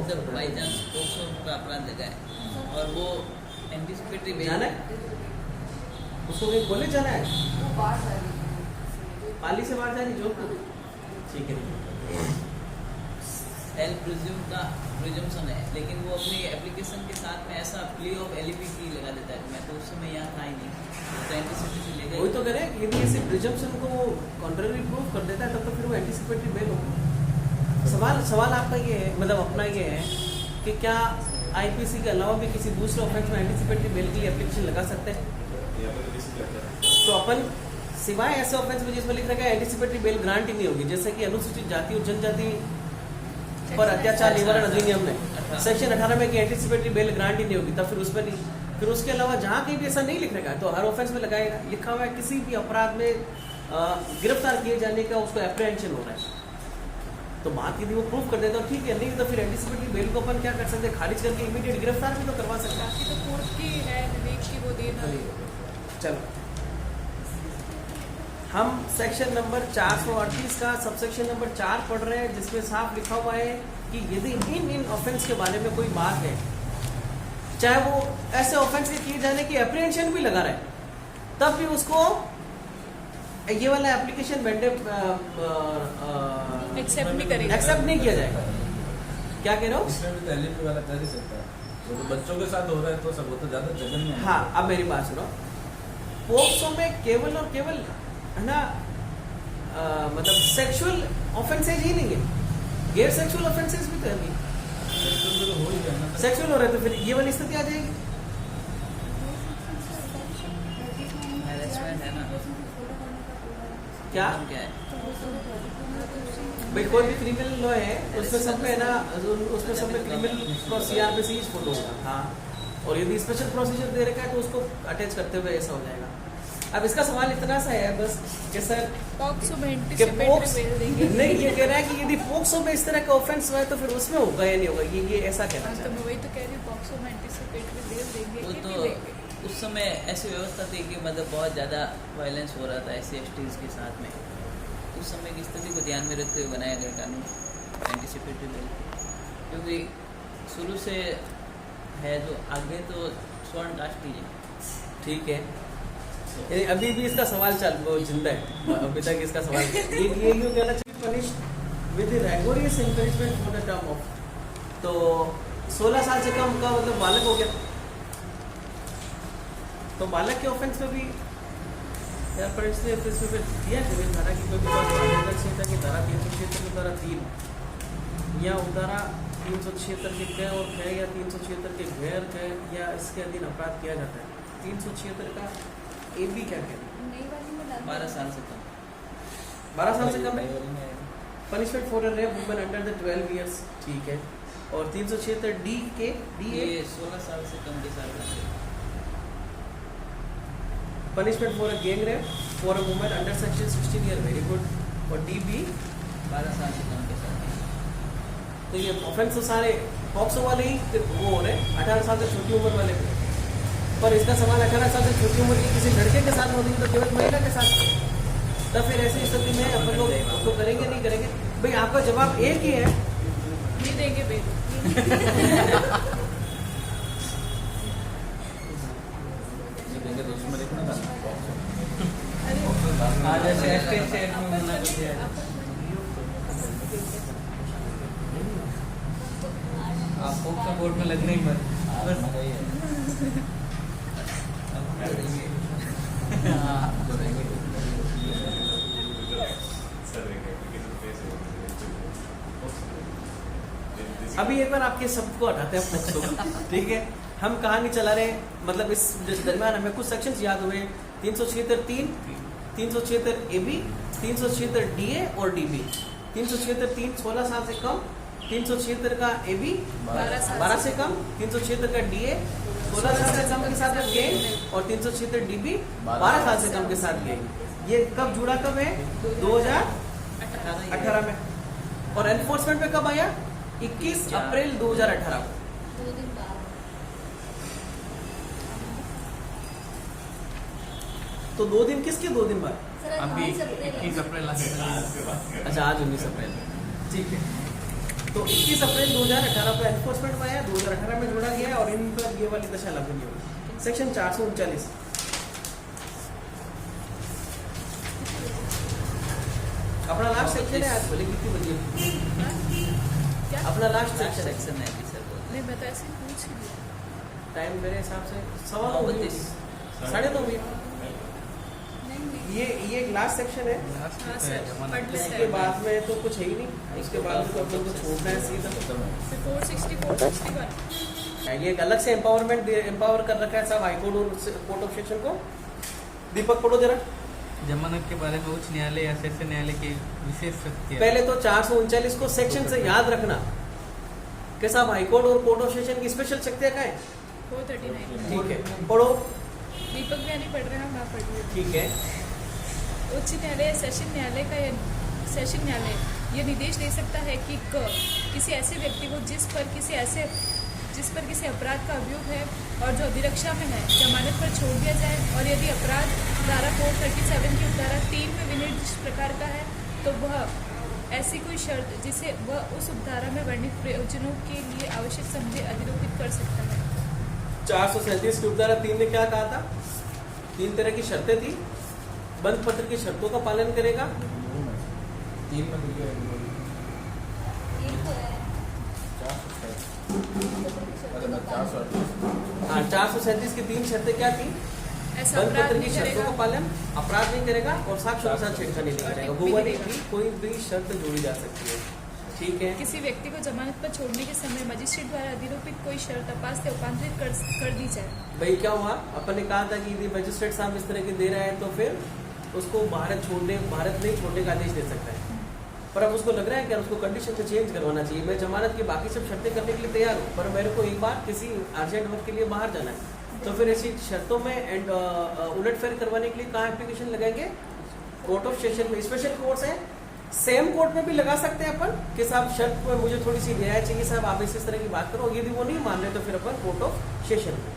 जब बाई चांस पॉक्सो का अपराध लगा है और वो एंटीसिपेटरी बेल जाना है उसको कहीं बोले जाना है, पाली से बाहर जानी जोधपुर, ठीक है। सेल्फ प्रिज्यूम का प्रिजम्पशन है, लेकिन वो अपनी एप्लीकेशन के साथ में ऐसा प्ली ऑफ एलईपी लगा देता है। मैं तो उस समय यहाँ था ही नहीं, तो एंटीसिपेटरी ले गए। वही तो कह रहे हैं, यदि ऐसे प्रिजम्पशन को कॉन्ट्ररी प्रूफ कर देता है तब तो फिर वो एंटीसिपेटरी बेल होगा। सवाल आपका ये है, मतलब अपना ये है कि क्या आईपीसी के अलावा भी किसी दूसरे ऑफेंस में एंटीसिपेटरी बेल के लिए एप्लीकेशन लगा सकते हैं? तो अपन सिवाय ऐसे ऑफेंस में जिसमें लिख रखा है एंटीसिपेटरी बेल ग्रांट ही नहीं होगी, जैसे कि अनुसूचित जाति और जनजाति पर अत्याचार निवारण अधिनियम में सेक्शन 18 में कि एंटीसिपेटरी बेल ग्रांट ही नहीं होगी, तब फिर उसमें नहीं। फिर उसके अलावा जहाँ कहीं भी ऐसा नहीं लिख रखा है तो हर ऑफेंस में लगाएगा। लिखा हुआ है किसी भी अपराध में गिरफ्तार किए जाने का उसको एप्रीहेंशन हो रहा है, तो बात यदि वो प्रूफ कर देता तो ठीक है, नहीं तो फिर एंटीसिपेटरी बेल को अपन क्या कर सकते हैं, खारिज करके इमीडिएट गिरफ्तार भी तो करवा सकते हैं। बाकी तो कोर्ट की है विवेक की, वो देना। चलो हम सेक्शन नंबर 438 का सबसेक्शन नंबर 4 पढ़ रहे हैं, जिसमें साफ लिखा हुआ है कि यदि इन ऑफेंस के बारे में कोई बात है, चाहे वो ऐसे ऑफेंस के किए जाने की एप्रीहेंशन भी लगा रहा है, तब भी उसको ये वाला एप्लीकेशन एक्सेप्ट नहीं करेगा, एक्सेप्ट नहीं किया जाएगा। क्या कह रहे हो? इसमें भी एलईपी वाला कर ही सकता है, वो तो बच्चों के साथ हो रहा है तो सब वो तो ज्यादा जघन्य है। हाँ, अब मेरी बात सुनो, पोक्सो में केवल और केवल है ना मतलब सेक्सुअल ऑफेंसेज ही नहीं है, गैर सेक्सुअल ऑफेंसेज भी तो है नहीं। सेक्सुअल तो हो ही गया ना। सेक्सुअल हो रहा है तो फिर ये वाली स्थिति आ जाएगी। हैरेसमेंट है ना, क्या क्या है? भाई कोई भी क्रिमिनल लॉ है उसमें सब में है ना, उसमें सब में क्रिमिनल CRPC फॉलो होगा। हाँ, और यदि स्पेशल प्रोसीजर दे रखा है तो उसको अटैच करते हुए ऐसा हो जाएगा। अब इसका सवाल इतना सा है बस कि सर पॉक्सो में कि एंटीसिपेटरी पोक्स बेल देंगे। नहीं, ये कह रहा है कि यदि पोक्सो में इस तरह का ऑफेंस हुआ है तो फिर उसमें होगा या नहीं होगा, ये ऐसा कहना हाँ, तो चाहता मैं वही तो कह रही हूँ, पॉक्सो में एंटीसिपेटरी बेल देंगे वो कि तो नहीं देंगे। उस समय ऐसी व्यवस्था थी कि मतलब बहुत ज़्यादा वायलेंस हो रहा था SC/STs के साथ में। उस समय की स्थिति को ध्यान में रखते हुए बनाया गया कानून एंटीसिपेटरी बेल, क्योंकि शुरू से है जो आगे तो स्वर्ण कास्ट ही है। ठीक है, यानी अभी भी इसका सवाल वो जिंदा है, अभी तक इसका सवाल ये क्यों कहना चाहिए punish with rigorous encouragement for the term of, तो 16 साल से कम का मतलब बालक हो गया, तो बालक के ऑफेंस में भी यार पर इसलिए तो इसमें फिर दिया कि धारा की कोई बात संहिता की धारा 376 की धारा 3 या उपधारा 376 के क और ख या 376 के गैर क या इसके अधीन अपराध किया जाता है। 376 का AB क्या कहते हैं? नई वाली में डाल 12 साल से कम। 12 साल से कम है punishment for a rape woman under the 12 years, ठीक है। और 376 D के ये 16 साल से कम के साथ है। Punishment for a gang rape for a woman under section 16 year, very good. और DB 12 साल से कम के साथ है। तो ये ऑफेंस तो सारे पॉक्सो वाले ही वो हो रहे हैं, 18 साल से छोटी उम्र वाले। पर इसका सवाल 18 साल से छोटी उम्र की किसी लड़के के साथ होगी तो केवल महिला के साथ, तब फिर ऐसी स्थिति में अपन लोग उसको करेंगे नहीं करेंगे? भाई आपका जवाब एक ही है, नहीं देंगे बेल। देंगे तो उसमें देखो ना आज ऐसे स्टेट में मना कर दिया है। आप पोक्सो कोर्ट में लगने ही मत बस। अभी एक बार आपके शब्द को हटाते हैं पोक्सो, ठीक है। हम कहानी चला रहे हैं, मतलब इस दरमियान हमें कुछ सेक्शंस याद हुए, 376(3), 376 AB, 376 DA और DB। 376 3 16 साल से कम, 376 का AB 12 से कम, 376 का DA 16 साल से कम के साथ में गैंग, और 376 DB 12 साल से कम के साथ गैंग। ये कब जुड़ा, कब है? 2018 में। और एनफोर्समेंट में कब आया? 21 अप्रैल 2018 को। 2 दिन बाद। तो 2 दिन किसके 2 दिन बाद? सर आज अभी 22 अप्रैल 21 है। अप्रैल अच्छा, आज 19 अप्रैल, ठीक है। तो 21 अप्रैल 2018 को एनफोर्समेंट में आया, 2018 में जोड़ा गया और इन पर ये वाली दशा लागू नहीं होगी। सेक्शन 439 अपना लास्ट सेक्शन है, आज बोले कितनी बजी? क्या? अपना लास्ट सेक्शन है। सेक्शन है अभी सर बोल नहीं, मैं तो ऐसे ही पूछ रही हूँ। टाइम मेरे हिसाब से 9:32 9:30 बजे। नहीं नहीं ये एक लास्ट सेक्शन है, हाँ सर, पढ़ लेते इसके हैं। बाद में तो कुछ है ही नहीं, उसके बाद में तो अपन को छोड़ना है सीधा। फिर 464, 61। ये एक अलग से एम्पावर कर रखा है साहब हाईकोर्ट और कोर्ट ऑफ सेक्शन को। दीपक पढ़ो जरा। जमानत के बारे में उच्च न्यायालय या सेशन न्यायालय की विशेष शक्ति है। पहले तो 439 को सेक्शन से याद रखना कि साहब हाईकोर्ट और कोर्ट ऑफ सेशन की स्पेशल शक्तियां क्या है? 439। ठीक है, पढ़ो। दीपक भैया नहीं पढ़ रहे हैं, मैं पढ़ रही हूँ। ठीक है। उच्च न्यायालय या सेशन न्यायालय का सेशन न्यायालय ये निर्देश दे सकता है कि किसी ऐसे व्यक्ति को जिस पर किसी अपराध का अभियोग है और जो अभिरक्षा में है, जमानत पर छोड़ दिया जाए, और यदि अपराध धारा 437 की उपधारा 3 में विनिर्दिष्ट प्रकार का है तो वह ऐसी कोई शर्त जिसे वह उस उपधारा में वर्णित प्रयोजनों के लिए आवश्यक समझे अधिरोपित कर सकता है। 437 की उपधारा 3 ने क्या कहा था? 3 तरह की शर्तें थी। बंद पत्र की शर्तों का पालन करेगा, 3 में मिल गया। एक तो है 437 की 3 शर्तें क्या थी? ऐसा बंद अपराध पत्र की नहीं शर्तों करेगा, का पालन, अपराध नहीं करेगा और साक्ष्य के साथ छेड़खानी नहीं करेगा। वो वाली भी कोई भी शर्त जोड़ी जा सकती है, ठीक है। किसी व्यक्ति को जमानत पर छोड़ने के समय मजिस्ट्रेट द्वारा अधिरोपित कोई शर्त तपास से उपांतरित कर दी जाए। भाई क्या हुआ, अपन ने कहा था कि यदि मजिस्ट्रेट साहब इस तरह के दे रहा है तो फिर उसको भारत नहीं छोड़ने का आदेश दे सकता है। पर अब उसको लग रहा है कि उसको कंडीशन से चेंज करवाना चाहिए। मैं जमानत की बाकी सब शर्तें करने के लिए तैयार हूँ, पर मेरे को एक बार किसी अर्जेंट वर्क के लिए बाहर जाना है, तो फिर ऐसी शर्तों में उलटफेर करवाने के लिए कहाँ एप्लीकेशन लगाएंगे? कोर्ट ऑफ सेशन में। स्पेशल कोर्ट्स है, सेम कोर्ट में भी लगा सकते हैं अपन कि साहब शर्त में मुझे थोड़ी सी रियायत चाहिए साहब, आप इस तरह की बात करो। यदि वो नहीं मान रहे तो फिर अपन कोर्ट ऑफ सेशन में,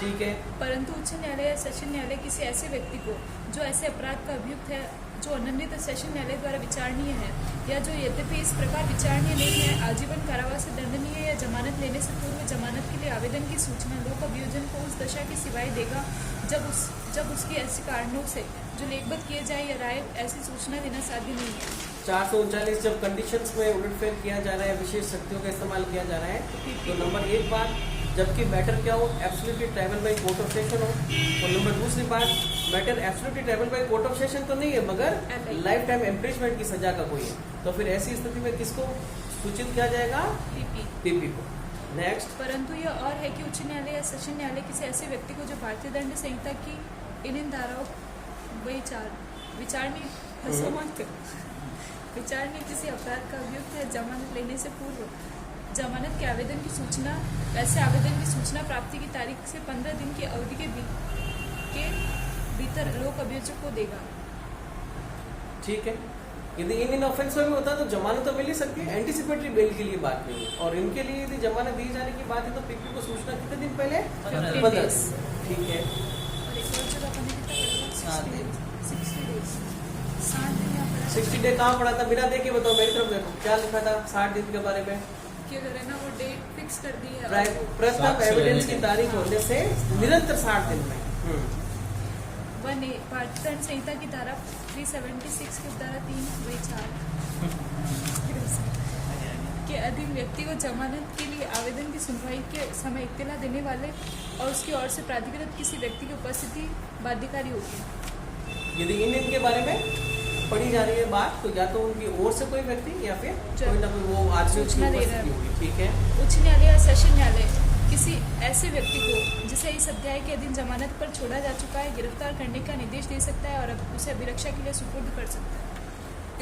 ठीक है। परंतु उच्च न्यायालय या सेशन न्यायालय किसी ऐसे व्यक्ति को जो ऐसे अपराध का अभियुक्त है, जो अनन्वित सेशन न्यायालय द्वारा विचारणीय है या जो यद्यपि इस प्रकार विचारणीय नहीं है, आजीवन कारावास से दंडनीय या जमानत लेने से पूर्व जमानत के लिए आवेदन की सूचना लोक अभियोजन को उस दशा की सिवाय देगा जब उसकी ऐसे कारणों से जो लेखबद्ध किए जाए या राय ऐसी सूचना देना साध्य नहीं है। 439 जब कंडीशंस में उलटफेर किया जा रहा है, विशेष शक्तियों का इस्तेमाल किया जा रहा है, तो नंबर 1 बात, जबकि मैटर क्या हो, absolutely tribal by court of session हो। और नंबर 2 बात, matter absolutely tribal by court of session तो नहीं है, मगर लाइफ टाइम इम्प्रिजमेंट की सजा का कोई है, तो फिर ऐसी स्थिति में किसको सूचित किया जाएगा? पीपी को। नेक्स्ट, परंतु यह और है कि उच्च न्यायालय या सेशन न्यायालय किसी ऐसे व्यक्ति को जो भारतीय दंड संहिता की इन धाराओं विचारणीय किसी अपराध का अभियुक्त है, जमानत लेने से पूर्व जमानत के आवेदन की सूचना, वैसे आवेदन की सूचना प्राप्ति की तारीख से 15 दिन की अवधि के भीतर लोक अभियोजक को देगा। ठीक है। यदि इन ऑफेंस में भी होता है तो जमानत तो मिल ही सकती है, एंटीसिपेटरी बेल के लिए बात नहीं है। और इनके लिए यदि जमानत दी जाने की बात है तो पीपी को सूचना कितने दिन पहले? 15 दिन। ठीक है। और एक और जगह अपन ने कितना पढ़ा? 60 days। 60 दिन यहाँ पढ़ा। 60 डे कहाँ पड़ा था? बिना देखे बताओ, मेरी तरफ देखो क्या लिखा था 60 दिन के बारे में। कि अगर है ना वो डेट फिक्स कर दी है प्रस्ताव एविडेंस की तारीख होने से निरंतर 60 दिन में। भारतीय दंड संहिता की धारा 376 की धारा 3/4 के अधीन व्यक्ति को जमानत के लिए आवेदन की सुनवाई के समय इत्तला देने वाले और उसकी ओर से प्राधिकृत किसी व्यक्ति की उपस्थिति बाध्यकारी होगी। यदि इनके बारे में पढ़ी जा रही है बात, तो या तो उनकी ओर से कोई व्यक्ति या फिर कोई ना कोई वो आदमी सूचना दे रहा है। होगी। ठीक है। उच्च न्यायालय या सेशन न्यायालय किसी ऐसे व्यक्ति को जिसे इस अध्याय के अधीन जमानत पर छोड़ा जा चुका है गिरफ्तार करने का निर्देश दे सकता है और अब उसे अभिरक्षा के लिए सुपुर्द कर सकता है।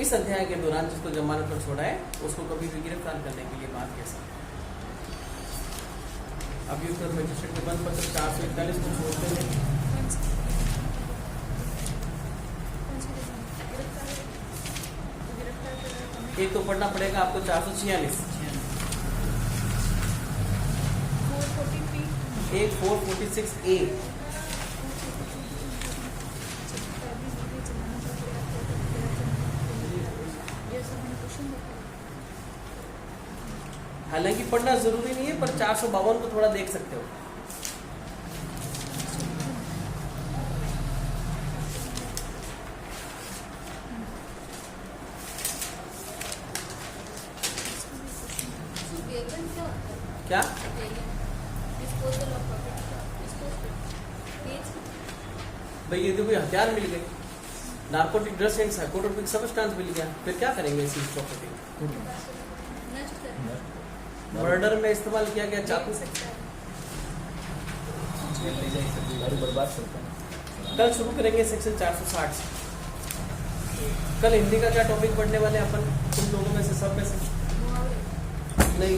इस अध्याय के दौरान जिसको जमानत पर छोड़ा है उसको कभी भी गिरफ्तार करने के लिए बात कह सकते हैं। अभियुक्त और मजिस्ट्रेट के बंद पत्र 441 को छोड़ते हैं। एक तो पढ़ना पड़ेगा आपको 446, 443 446A। हालांकि पढ़ना जरूरी नहीं है, पर 452 को थोड़ा देख सकते हो। क्या भाई, ये तो कोई हथियार मिल गए, narcotic drugs and psychotropic substance मिल गया, फिर क्या करेंगे इसी प्रॉपर्टी? मर्डर में इस्तेमाल किया गया चाकू। बर्बाद करते हैं। कल शुरू करेंगे सेक्शन 460 से। कल हिंदी का क्या टॉपिक पढ़ने वाले अपन, तुम लोगों में से सब में से? नहीं,